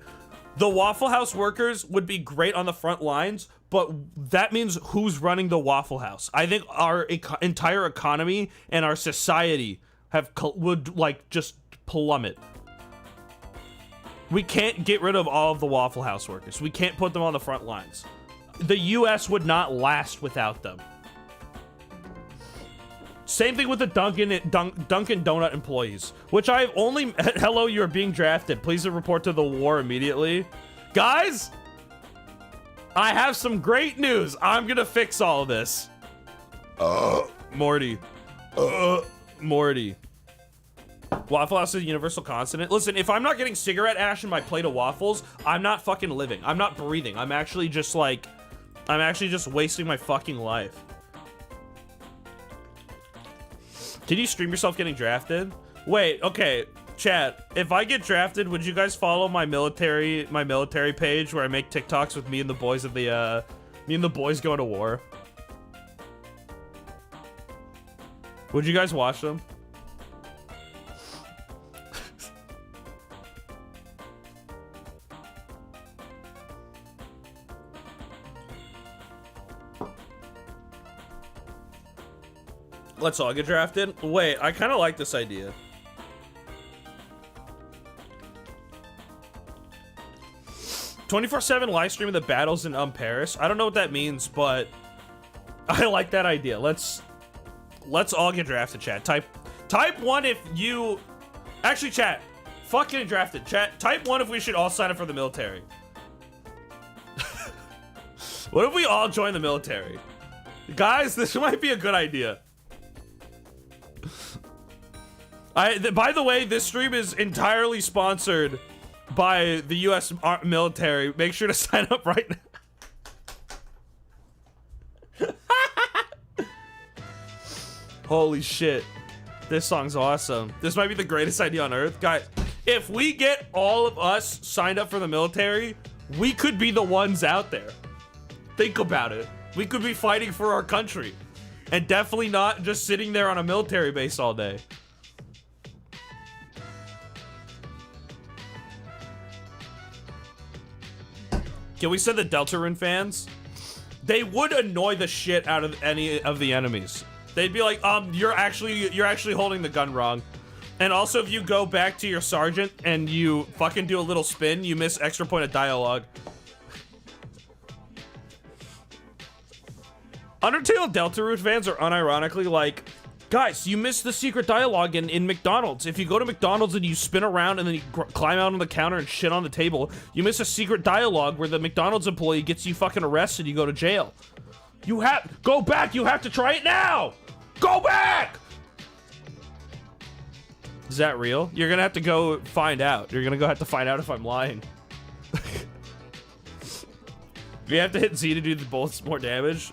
The Waffle House workers would be great on the front lines, but that means who's running the Waffle House? I think our entire economy and our society would like just plummet. We can't get rid of all of the Waffle House workers. We can't put them on the front lines. The US would not last without them. Same thing with the Dunkin' Donut employees, which I've only... Hello, you're being drafted. Please report to the war immediately. Guys, I have some great news. I'm gonna fix all of this. Morty. Morty. Waffle House is a universal consonant. Listen, if I'm not getting cigarette ash in my plate of waffles, I'm not fucking living. I'm not breathing. I'm actually just like... I'm actually just wasting my fucking life. Did you stream yourself getting drafted? Wait, okay, chat. If I get drafted, would you guys follow my military page where I make TikToks with me and the boys of the me and the boys going to war? Would you guys watch them? Let's all get drafted. Wait, I kind of like this idea. "24/7 live stream of the battles in Paris." I don't know what that means, but I like that idea. Let's all get drafted, chat. Type 1 if you... Actually, chat. Fuck getting drafted. Chat, type 1 if we should all sign up for the military. What if we all join the military? Guys, this might be a good idea. By the way, this stream is entirely sponsored by the U.S. military. Make sure to sign up right now. Holy shit. This song's awesome. This might be the greatest idea on earth. Guys, if we get all of us signed up for the military, we could be the ones out there. Think about it. We could be fighting for our country. And definitely not just sitting there on a military base all day. Can we send the Deltarune fans? They would annoy the shit out of any of the enemies. They'd be like, you're actually holding the gun wrong. And also, if you go back to your sergeant and you fucking do a little spin, you miss extra point of dialogue. Undertale Deltarune fans are unironically like, guys, you missed the secret dialogue in McDonald's. If you go to McDonald's and you spin around and then you climb out on the counter and shit on the table, you miss a secret dialogue where the McDonald's employee gets you fucking arrested, you go to jail. Go back, you have to try it now! Go back! Is that real? You're gonna have to go find out. You're gonna have to find out if I'm lying. You have to hit Z to do the bullets more damage.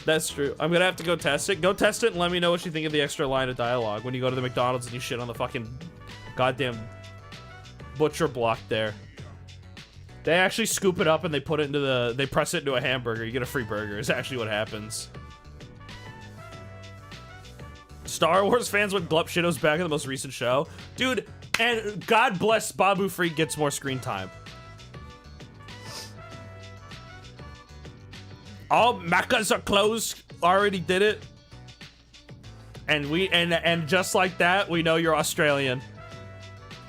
That's true. I'm gonna have to go test it. Go test it and let me know what you think of the extra line of dialogue when you go to the McDonald's and you shit on the fucking goddamn butcher block there. They actually scoop it up and they put it into they press it into a hamburger. You get a free burger. Is actually what happens. Star Wars fans when Glup Shitto's back in the most recent show. Dude, and God bless Babu Freak gets more screen time. All mechas are closed. Already did it. And just like that, we know you're Australian.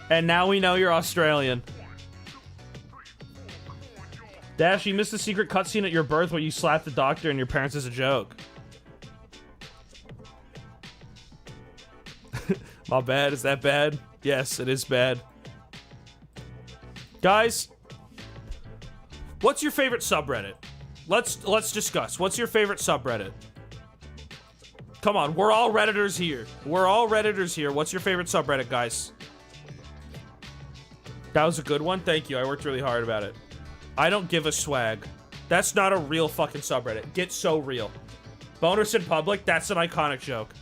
And now we know you're Australian. Dash, you missed the secret cutscene at your birth where you slapped the doctor and your parents as a joke. My bad, is that bad? Yes, it is bad. Guys, what's your favorite subreddit? Let's discuss. What's your favorite subreddit? Come on, we're all Redditors here. We're all Redditors here. What's your favorite subreddit, guys? That was a good one. Thank you. I worked really hard about it. I don't give a swag. That's not a real fucking subreddit. Get so real. Boners in public, that's an iconic joke.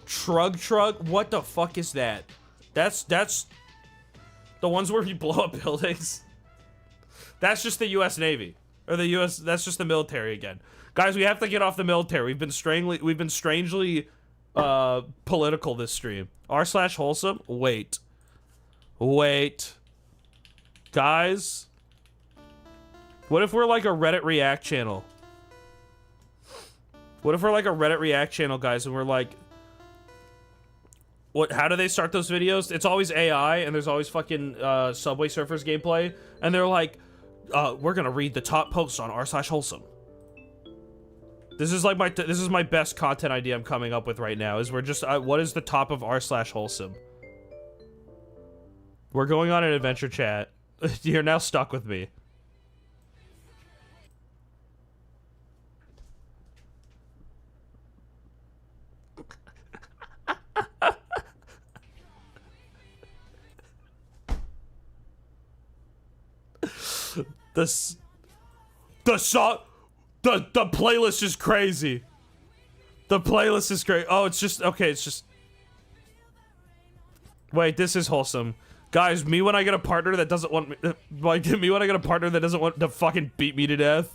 Trug, what the fuck is that? That's the ones where you blow up buildings. That's just the US Navy. Or the US, that's just the military again. Guys, we have to get off the military. We've been strangely political this stream. r/wholesome? Wait. Guys, what if we're like a Reddit React channel? What if we're like a Reddit React channel, guys, and we're like, how do they start those videos? It's always AI, and there's always fucking Subway Surfers gameplay, and they're like, we're gonna read the top posts on r/wholesome. This is like this is my best content idea I'm coming up with right now. Is we're just what is the top of r/wholesome? We're going on an adventure chat. You're now stuck with me. The playlist is crazy. The playlist is great. Oh, it's just okay. It's just wait. This is wholesome, guys. Me when I get a partner that doesn't want me. Like me when I get a partner that doesn't want to fucking beat me to death.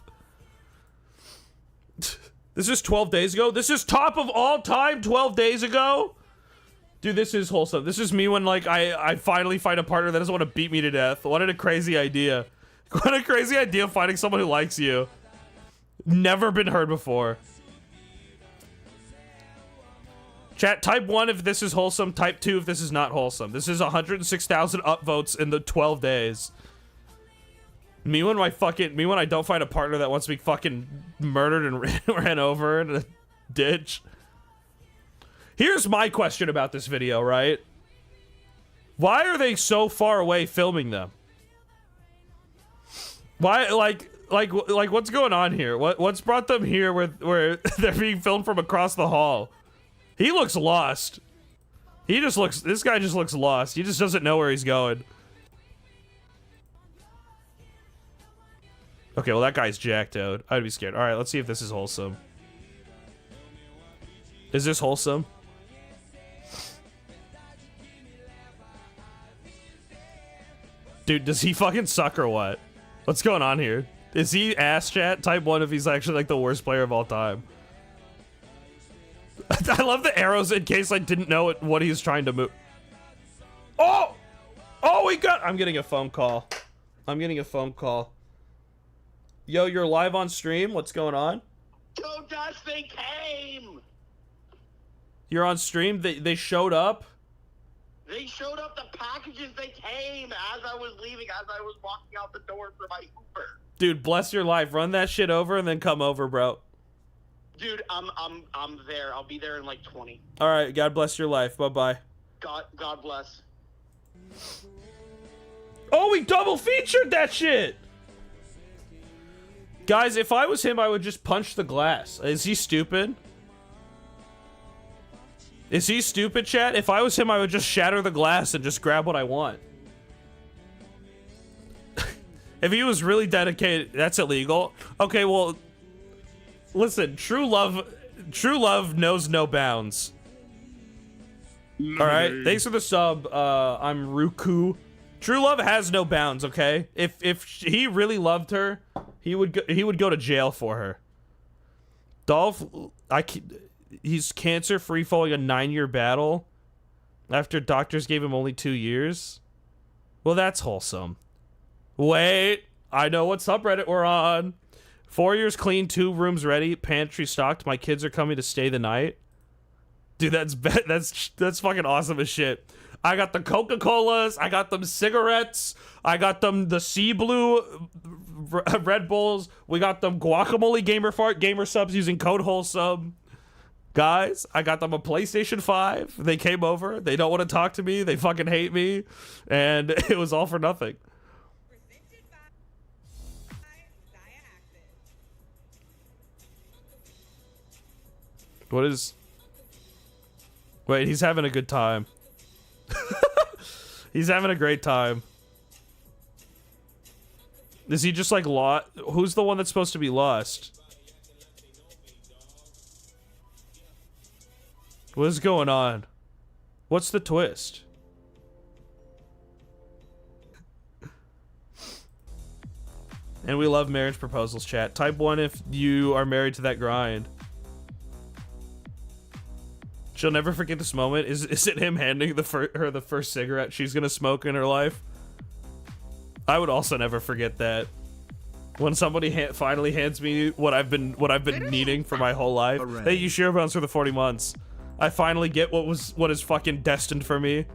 This is 12 days ago. This is top of all time. 12 days ago. Dude, this is wholesome. This is me when like I finally find a partner that doesn't want to beat me to death. What a crazy idea. What a crazy idea finding someone who likes you. Never been heard before. Chat, type 1 if this is wholesome, type 2 if this is not wholesome. This is 106,000 upvotes in the 12 days. Me when I don't find a partner that wants to be fucking murdered and ran over in a ditch. Here's my question about this video, right? Why are they so far away filming them? Why, like what's going on here? What's brought them here where they're being filmed from across the hall? He looks lost. This guy just looks lost. He just doesn't know where he's going. Okay, well that guy's jacked out. I'd be scared. All right, let's see if this is wholesome. Is this wholesome? Dude, does he fucking suck or what? What's going on here? Is he ass chat? Type 1 if he's actually like the worst player of all time. I love the arrows in case I didn't know what he's trying to move. Oh! Oh, I'm getting a phone call. I'm getting a phone call. Yo, you're live on stream? What's going on? Go Dust, they came! You're on stream? They showed up? They showed up the packages, they came as I was leaving, as I was walking out the door for my Uber. Dude, bless your life. Run that shit over and then come over, bro. Dude, I'm there. I'll be there in like 20. All right, God bless your life. Bye-bye. God bless. Oh, we double featured that shit! Guys, if I was him, I would just punch the glass. Is he stupid? Is he stupid, chat? If I was him, I would just shatter the glass and just grab what I want. If he was really dedicated, that's illegal. Okay, well, listen, true love knows no bounds. All right, thanks for the sub. I'm Ruku. True love has no bounds. Okay, if he really loved her, he would go to jail for her. Dolph, he's cancer-free following a 9-year battle after doctors gave him only 2 years. Well, that's wholesome. Wait, I know what subreddit we're on. 4 years clean, 2 rooms ready, pantry stocked. My kids are coming to stay the night. Dude, that's fucking awesome as shit. I got the Coca-Colas, I got them cigarettes, I got them the Sea Blue Red Bulls, we got them guacamole gamer subs using code wholesome. Guys, I got them a PlayStation 5. They came over. They don't want to talk to me. They fucking hate me. And it was all for nothing. What is... Wait, he's having a good time. He's having a great time. Is he just like lost? Who's the one that's supposed to be lost? What is going on? What's the twist? And we love marriage proposals, chat. Type 1 if you are married to that grind. She'll never forget this moment. Is it him handing her the first cigarette she's gonna smoke in her life? I would also never forget that. When somebody finally hands me what I've been needing for my whole life. Hooray. Hey, you share bounce for the 40 months. I finally get what is fucking destined for me.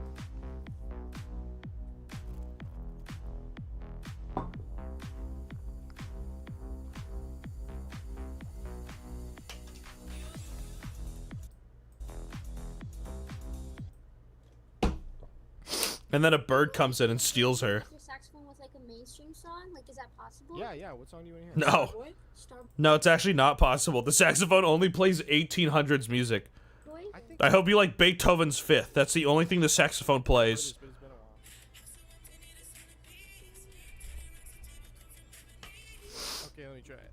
And then a bird comes in and steals her. The saxophone was like a mainstream song? Like, is that possible? Yeah. What song do you want to hear? No. No, it's actually not possible. The saxophone only plays 1800s music. I hope you like Beethoven's Fifth. That's the only thing the saxophone plays. Okay, let me try it.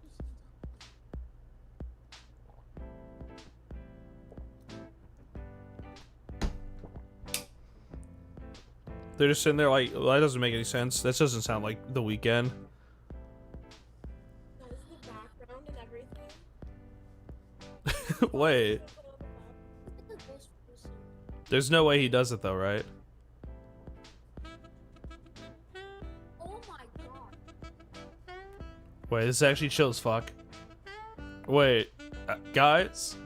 They're just sitting there like, well, that doesn't make any sense. That doesn't sound like The Weeknd. That is the background and everything. Wait. There's no way he does it though, right? Oh my god. Wait, this is actually chill as fuck. Wait, guys?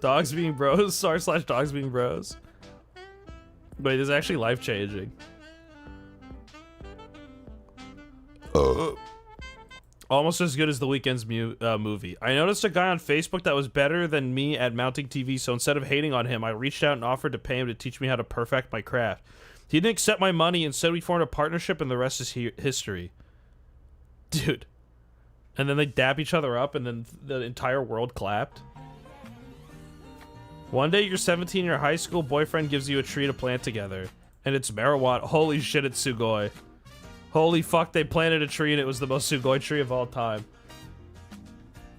Dogs being bros. / dogs being bros. Wait, this is actually life changing. Almost as good as the Weeknd's movie. I noticed a guy on Facebook that was better than me at mounting TV, so instead of hating on him, I reached out and offered to pay him to teach me how to perfect my craft. He didn't accept my money, instead we formed a partnership, and the rest is history. Dude. And then they dap each other up, and then the entire world clapped. One day you're 17, your high school boyfriend gives you a tree to plant together. And it's marijuana. Holy shit, it's Sugoi. Holy fuck, they planted a tree and it was the most Sugoi tree of all time.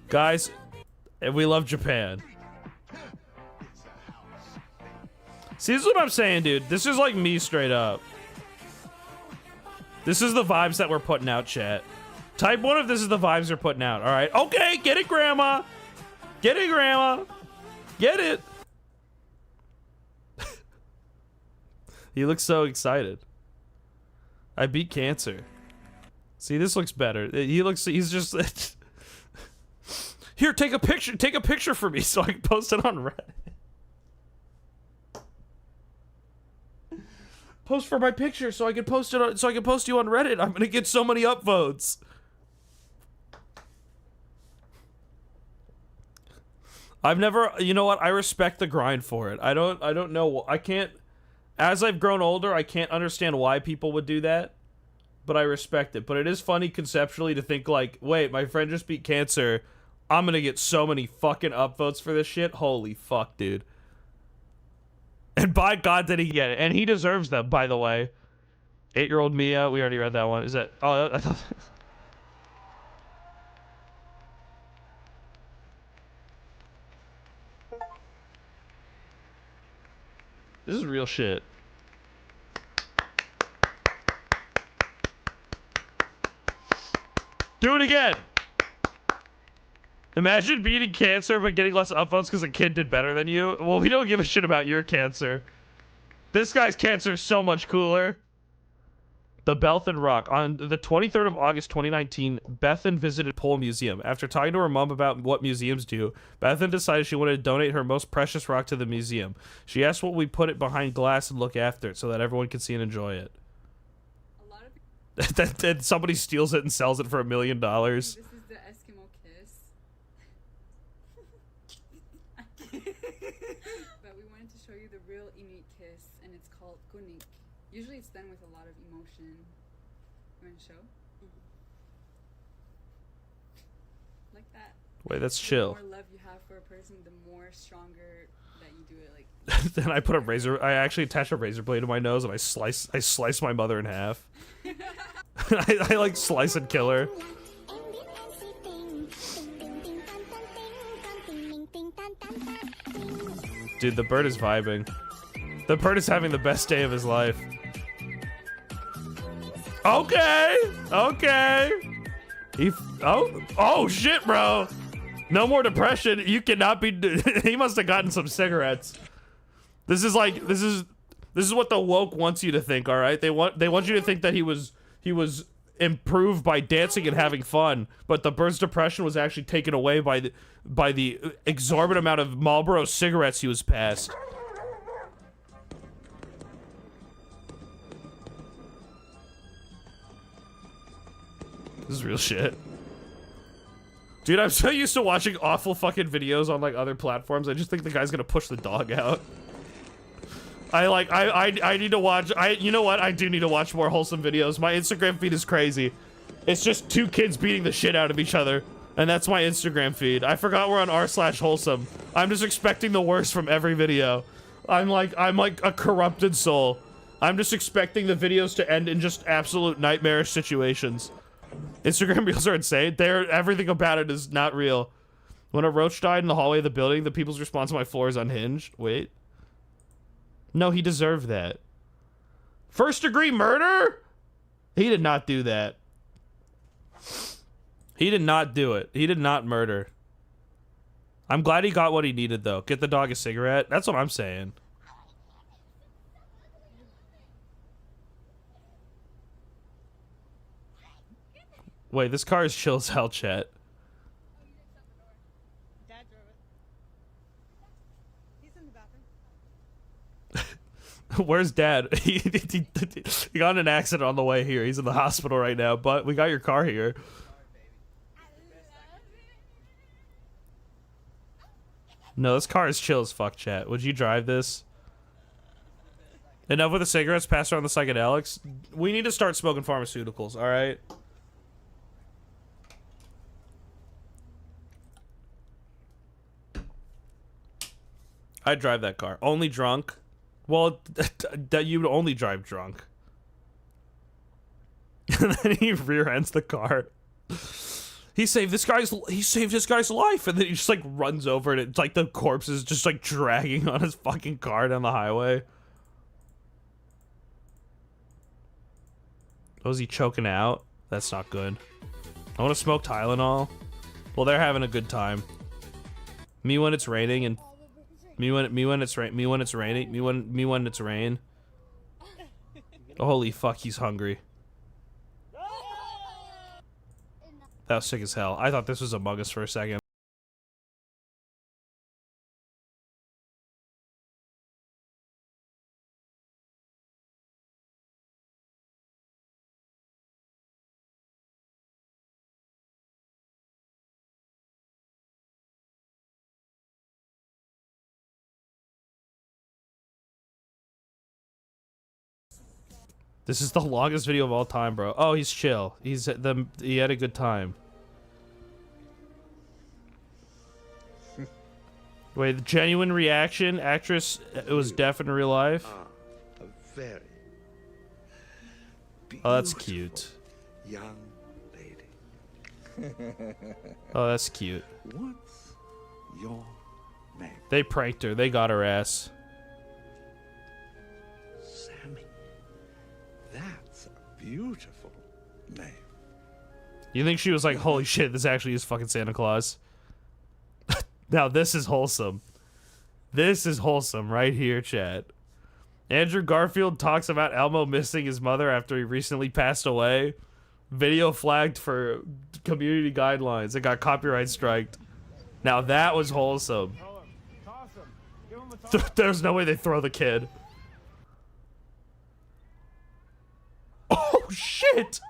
Guys, and we love Japan. See, this is what I'm saying, dude. This is like me straight up. This is the vibes that we're putting out, chat. Type 1 if this is the vibes we're putting out, alright? Okay, get it, Grandma! Get it, Grandma! Get it! He looks so excited. I beat cancer. See, this looks better. He's just... Here, take a picture for me so I can post it on Reddit. Post for my picture so I can post it on, so I can post you on Reddit. I'm gonna get so many upvotes. I've never, you know what? I respect the grind for it. I don't know. I can't, as I've grown older, I can't understand why people would do that, but I respect it. But it is funny conceptually to think like, wait, my friend just beat cancer. I'm gonna get so many fucking upvotes for this shit. Holy fuck, dude. And by God did he get it. And he deserves them, by the way. 8-year-old Mia, we already read that one. Is that, oh, I thought... This is real shit. Do it again! Imagine beating cancer but getting less upvotes because a kid did better than you. Well, we don't give a shit about your cancer. This guy's cancer is so much cooler. The Bethan Rock. On the 23rd of August 2019, Bethan visited Pole Museum. After talking to her mom about what museums do, Bethan decided she wanted to donate her most precious rock to the museum. She asked what we put it behind glass and look after it so that everyone can see and enjoy it. A lot of That somebody steals it and sells it for $1 million. This is the Eskimo kiss. But we wanted to show you the real Inuit kiss, and it's called kunik. Usually it's done with a lot of emotion. You want to show? Like that. Wait, that's The chill. more love you have for a person, the more stronger that you do it. Like Then I put a razor. I actually attach a razor blade to my nose and I slice my mother in half. I like slice and kill her. Dude, the bird is vibing. The bird is having the best day of his life. Okay, okay. Oh shit, bro. No more depression. You cannot be. He must have gotten some cigarettes. This is like this is what the woke wants you to think. All right, they want you to think that he was improved by dancing and having fun, but the bird's depression was actually taken away by the exorbitant amount of Marlboro cigarettes he was passed. This is real shit. Dude, I'm so used to watching awful fucking videos on like other platforms. I just think the guy's gonna push the dog out. I need to watch, you know what? I do need to watch more wholesome videos. My Instagram feed is crazy. It's just 2 kids beating the shit out of each other. And that's my Instagram feed. I forgot we're on r/wholesome. I'm just expecting the worst from every video. I'm like a corrupted soul. I'm just expecting the videos to end in just absolute nightmarish situations. Instagram reels are insane. Everything about it is not real. When a roach died in the hallway of the building, the people's response to my floor is unhinged. Wait. No, he deserved that. First-degree murder? He did not do that. He did not do it. He did not murder. I'm glad he got what he needed, though. Get the dog a cigarette. That's what I'm saying. Wait, this car is chill as hell, chat. Where's Dad? He got in an accident on the way here. He's in the hospital right now, but we got your car here. No, this car is chill as fuck, chat. Would you drive this? Enough with the cigarettes, pass around the psychedelics. We need to start smoking pharmaceuticals, alright? I'd drive that car. Only drunk. Well, that you would only drive drunk. And then he rear ends the car. He saved this guy's life, and then he just like runs over and it's like the corpse is just like dragging on his fucking car down the highway. Oh, is he choking out? That's not good. I want to smoke Tylenol. Well, they're having a good time. Me when it's raining and me when it's raining. Me when it's rain. Oh, holy fuck, he's hungry. That was sick as hell. I thought this was Among Us for a second. This is the longest video of all time, bro. Oh, he's chill. He had a good time. Wait, the genuine reaction, actress, it was deaf in real life. A very Oh, that's cute. young lady. Oh, that's cute. What's your name? They pranked her. They got her ass. Sammy. That's a beautiful name. You think she was like, holy shit, this actually is fucking Santa Claus? Now, this is wholesome. This is wholesome right here, chat. Andrew Garfield talks about Elmo missing his mother after he recently passed away. Video flagged for community guidelines. It got copyright striked. Now, that was wholesome. There's no way they throw the kid. Oh, shit!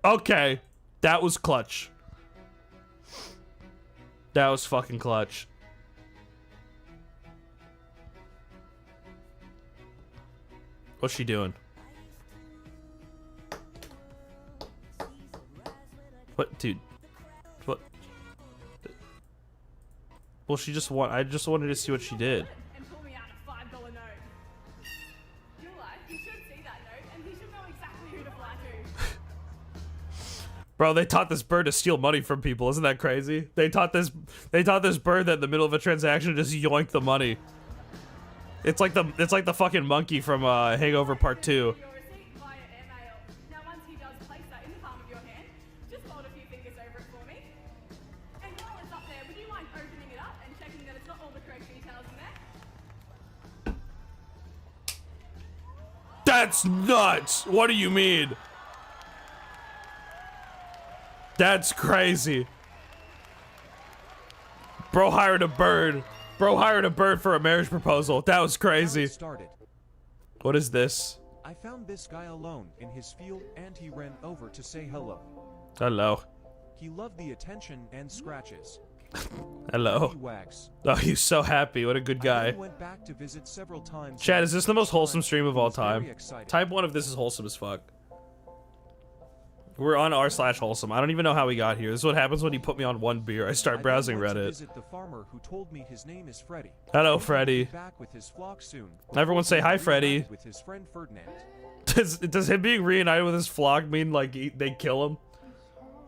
Okay. That was clutch. That was fucking clutch. What's she doing? What, dude? What? Well, she just I just wanted to see what she did. And pull me out a $5 note. You're right, he should see that note and he should know exactly who to fly to. Bro, they taught this bird to steal money from people. Isn't that crazy? They taught this bird that in the middle of a transaction just yoink the money. It's like the fucking monkey from Hangover Part 2. Your receipt via airmail. Now once he does place that in the palm of your hand, just hold a few fingers over it for me. And while it's up there, would you mind opening it up and checking that it's got all the correct details in there? That's nuts! What do you mean? That's crazy. Bro hired a bird. Bro hired a bird for a marriage proposal. That was crazy. What is this? I found this guy alone in his field and he ran over to say hello. Hello. He loved the attention and scratches. Hello. He wags. Oh, he's so happy. What a good I guy. then went back to visit several times. Chad, is this the most wholesome stream of all He was very time? excited. Type 1 of this is wholesome as fuck. We're on r/wholesome. I don't even know how we got here. This is what happens when you put me on one beer. I start I then browsing went to Reddit. visit the farmer who told me his name is Freddy. Hello, He'll be Freddy. back with his flock soon. Everyone say hi, Freddy. With his friend Ferdinand. Does him being reunited with his flock mean like they kill him?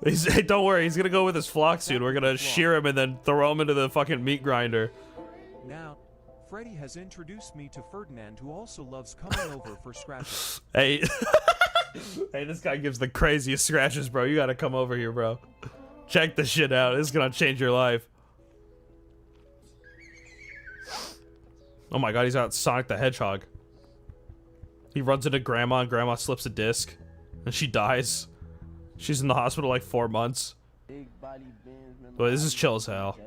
Hey, don't worry, he's gonna go with his flock soon. We're gonna shear him and then throw him into the fucking meat grinder. Now, Freddy has introduced me to Ferdinand, who also loves coming over for scratches. Hey, hey, this guy gives the craziest scratches, bro. You gotta come over here, bro. Check this shit out. This is gonna change your life. Oh my god, he's out Sonic the Hedgehog. He runs into Grandma and Grandma slips a disc. And she dies. She's in the hospital like 4 months. Big body Benz, remember? Boy, this is chill as hell.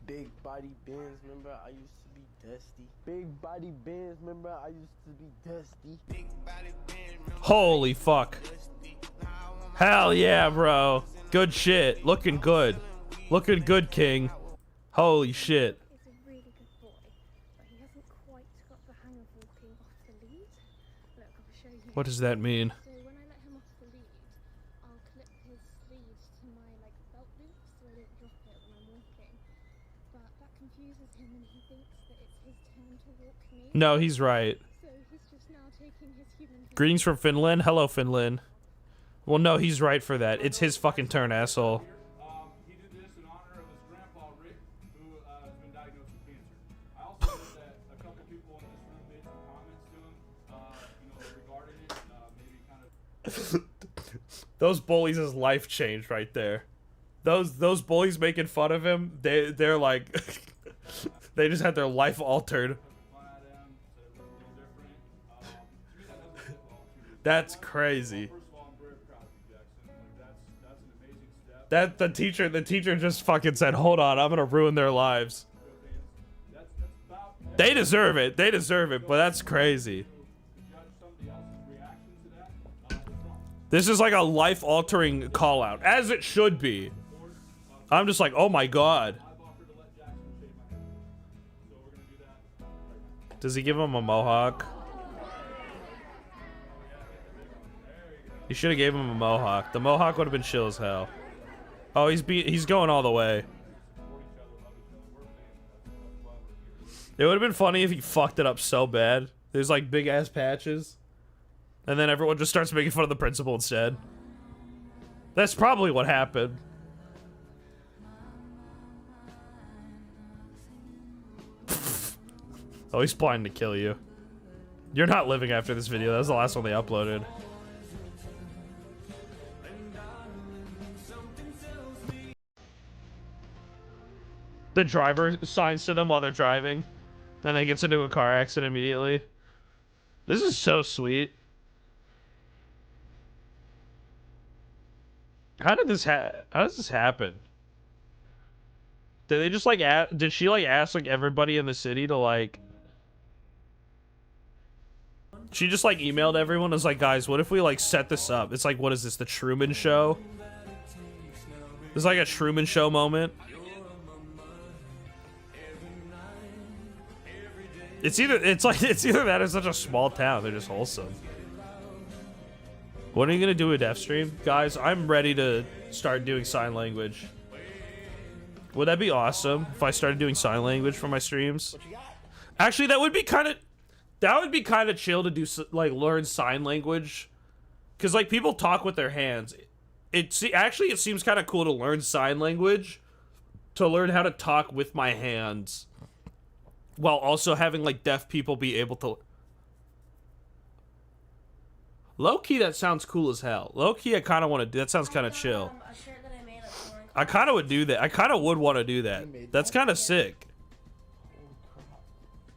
Big body Benz, remember? I used to be Dusty. Big body bands, remember I used to be dusty. Big body bands, Holy fuck. Hell yeah, bro. Good shit. Looking good. Looking good, King. Holy shit. He's a really good boy, but he hasn't quite got the hang of walking off the lead. Look, I'll show you. What does that mean? So when I let him off the lead, I'll clip his lead to my belt loop so I don't drop it when I'm walking. But that confuses him and he thinks that it's his turn to walk me. No, he's right. So he's just now taking his human. Greetings from Finland. Hello, Finland. Well, no, he's right for that. It's his fucking turn, asshole. He did this in honor of his grandpa, Rick, who has been diagnosed with cancer. I also know that a couple people in this room made some comments to him, regarding it, maybe kind of... Those bullies' his life changed right there. Those bullies making fun of him, they're like... they just had their life altered. That's crazy. That the teacher just fucking said, "Hold on, I'm gonna ruin their lives." They deserve it. They deserve it, but that's crazy. This is like a life-altering call-out, as it should be. I'm just like, oh my god. Does he give him a mohawk? He should have gave him a mohawk. The mohawk would have been chill as hell. Oh, he's going all the way. It would have been funny if he fucked it up so bad. There's like big ass patches. And then everyone just starts making fun of the principal instead. That's probably what happened. Oh, he's planning to kill you. You're not living after this video. That was the last one they uploaded. The driver signs to them while they're driving. Then they gets into a car accident immediately. This is so sweet. How does this happen? Did they just like did she like ask like everybody in the city to like... She just like emailed everyone and was like, guys, what if we like set this up? It's like, what is this, the Truman Show? It's like a Truman Show moment. It's either that or such a small town. They're just wholesome. What are you gonna do with Deaf Stream? Guys, I'm ready to start doing sign language. Would that be awesome if I started doing sign language for my streams? Actually, that would be kind of chill to do, like, learn sign language. Cause like people talk with their hands. It seems kind of cool to learn sign language, to learn how to talk with my hands, while also having like deaf people be able to. Low-key, that sounds cool as hell. Low-key, I kind of want to do that. Sounds kind of chill. I kind of would do that. I kind of would want to do that. That's kind of sick. Holy crap.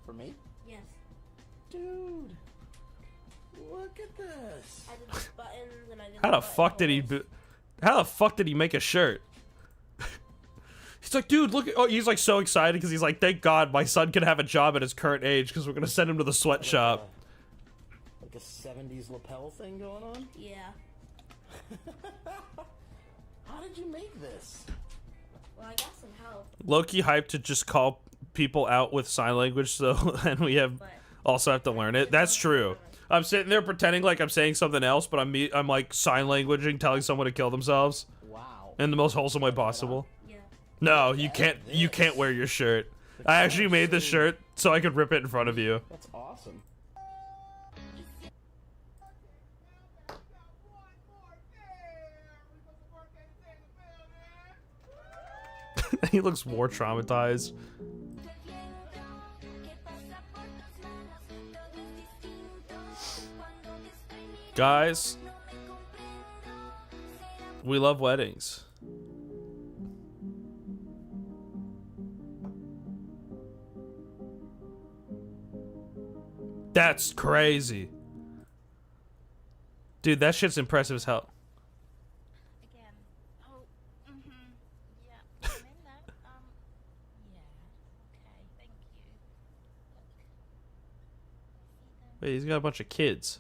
For me? Yes. Dude. Look at this. I did the buttons and I did How the fuck did he? How the fuck did he make a shirt? He's like, dude, look at... Oh, he's like so excited because he's like, thank God my son can have a job at his current age because we're gonna send him to the sweatshop. Like a 70s lapel thing going on? Yeah. How did you make this? Well, I got some help. Low-key hyped to just call people out with sign language, so and we have also have to learn it. That's true. I'm sitting there pretending like I'm saying something else, but I'm like sign languaging, telling someone to kill themselves. Wow. In the most wholesome way possible. Yeah. No, you can't. You can't wear your shirt. I actually made this shirt so I could rip it in front of you. That's awesome. He looks more traumatized. Guys, we love weddings. That's crazy. Dude, that shit's impressive as hell. Again. Oh, yeah. I'm in there. Yeah. Okay, thank you. Wait, he's got a bunch of kids.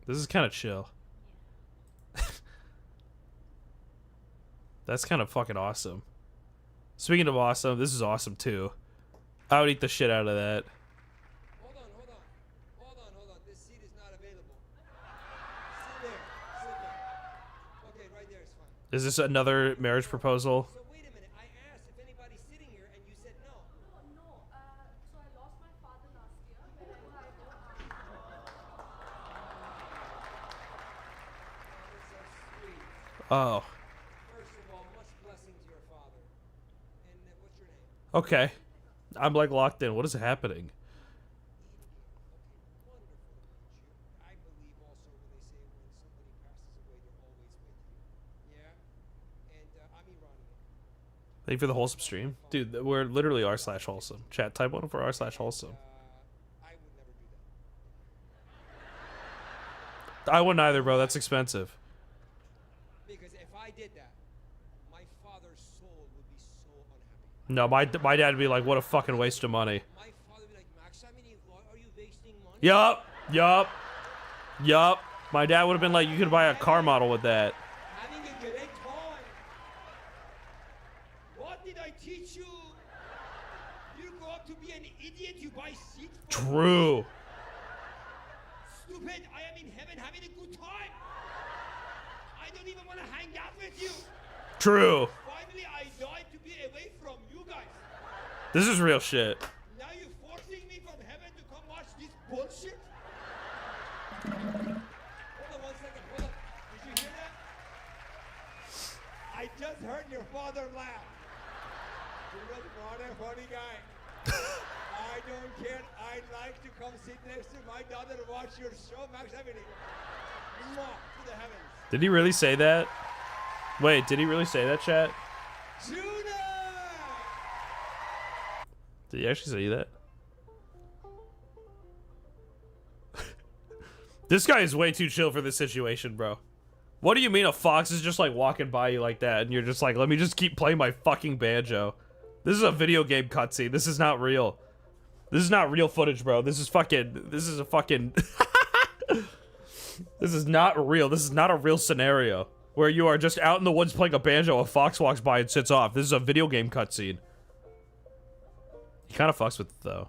This is kind of chill. That's kind of fucking awesome. Speaking of awesome, this is awesome too. I would eat the shit out of that. Hold on. This seat is not available. Sit there. Okay, right there is fine. Is this another marriage proposal? So wait a minute. I asked if anybody's sitting here, and you said no. No. So I lost my father last year. Oh. First of all, much blessing to your father. And what's your name? Okay. I'm like locked in. What is happening? I believe also when they say when somebody passes away, they're always with you. Yeah? And I'm Iranian. Thank you for the wholesome stream. Dude, we're literally r/wholesome. Chat, type 1 for r/wholesome. I would never do I wouldn't either, bro. That's expensive. because if I did that, my father's soul would be so unhappy. No, my dad would be like, what a fucking waste of money. My father would be like, Max, I mean, why are you wasting money? Yup. My dad would have been like, you could buy a car model with that. Having a great time. What did I teach you? You grow up to be an idiot, you buy seats for True. Stupid, I am in heaven having a good time. I don't even want to hang out with you. True. Finally, I died to be away from you guys. This is real shit. Now you're forcing me from heaven to come watch this bullshit? Hold on 1 second, hold on. Did you hear that? I just heard your father laugh. He was what a funny guy. I don't care. I'd like to come sit next to my daughter and watch your show, Max Everything. To the heavens. Did he really say that? Wait, did he really say that, chat? Judah! Did he actually say that? This guy is way too chill for this situation, bro. What do you mean a fox is just like walking by you like that and you're just like, let me just keep playing my fucking banjo? This is a video game cutscene. This is not real. This is not real footage, bro. This is fucking... This is a fucking... This is not real. This is not a real scenario where you are just out in the woods playing a banjo, a fox walks by and sits off. This is a video game cutscene. He kind of fucks with it, though.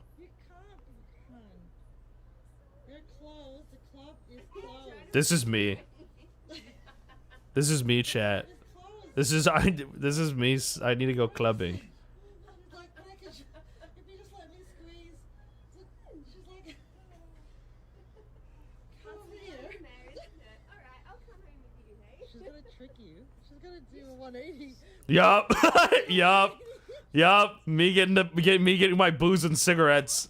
This is me. This is me, chat. This is me. I need to go clubbing. She's gonna trick you. She's gonna do a 180. Yup. Yup. Me getting my booze and cigarettes.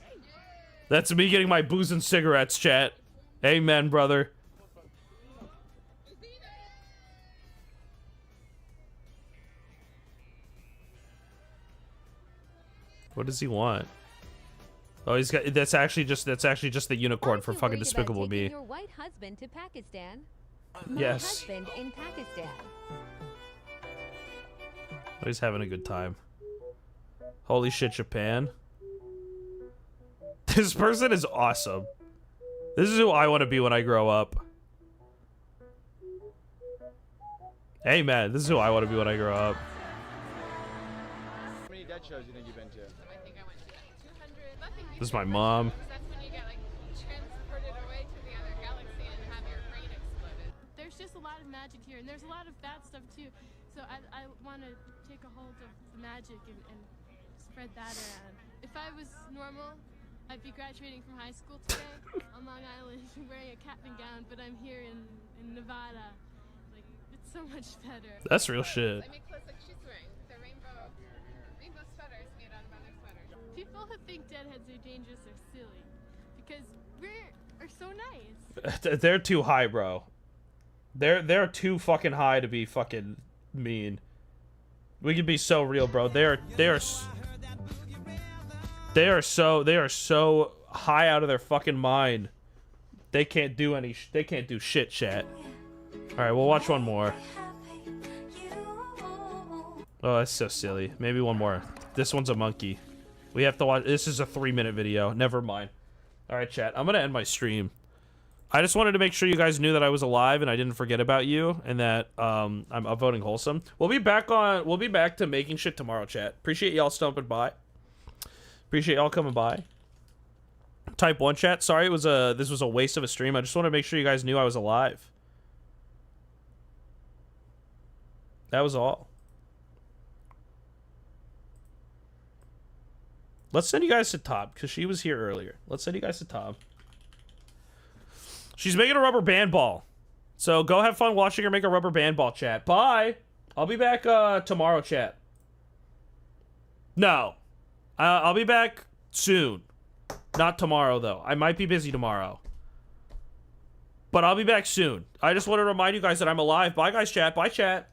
That's me getting my booze and cigarettes, chat. Amen, brother. What does he want? Oh, he's got. That's actually just the unicorn for fucking Despicable Me. Your white husband to Pakistan. My Yes. husband in Pakistan. Oh, he's having a good time. Holy shit, Japan. This person is awesome. This is who I want to be when I grow up. Hey, man, this is who I want to be when I grow up. How many dead shows do you think you've been to? I think I went to 200. This is my mom. That's when you get like transported away to the other galaxy and have your brain exploded. There's just a lot of magic here, and there's a lot of bad stuff too. So I want to take a hold of the magic and spread that around. If I was normal, I'd be graduating from high school today on Long Island wearing a cap and gown, but I'm here in Nevada. Like, it's so much better. That's real shit. I make clothes like she's wearing. They're rainbow sweaters made out of other sweaters. People who think deadheads are dangerous are silly, because we're so nice. They're too high, bro. They're too fucking high to be fucking mean. We can be so real, bro. They are so high out of their fucking mind. They can't do shit, chat. All right, we'll watch one more. Oh, that's so silly. Maybe one more. This one's a monkey. We have to watch. This is a 3-minute video. Never mind. All right, chat. I'm gonna end my stream. I just wanted to make sure you guys knew that I was alive and I didn't forget about you, and that I'm upvoting wholesome. We'll be back to making shit tomorrow, chat. Appreciate y'all stomping by. Appreciate y'all coming by. Type 1 chat. Sorry, this was a waste of a stream. I just want to make sure you guys knew I was alive. That was all. Let's send you guys to Top, because she was here earlier. Let's send you guys to Top. She's making a rubber band ball. So go have fun watching her make a rubber band ball, chat. Bye. I'll be back tomorrow, chat. No. I'll be back soon. Not tomorrow, though. I might be busy tomorrow. But I'll be back soon. I just want to remind you guys that I'm alive. Bye, guys, chat. Bye, chat.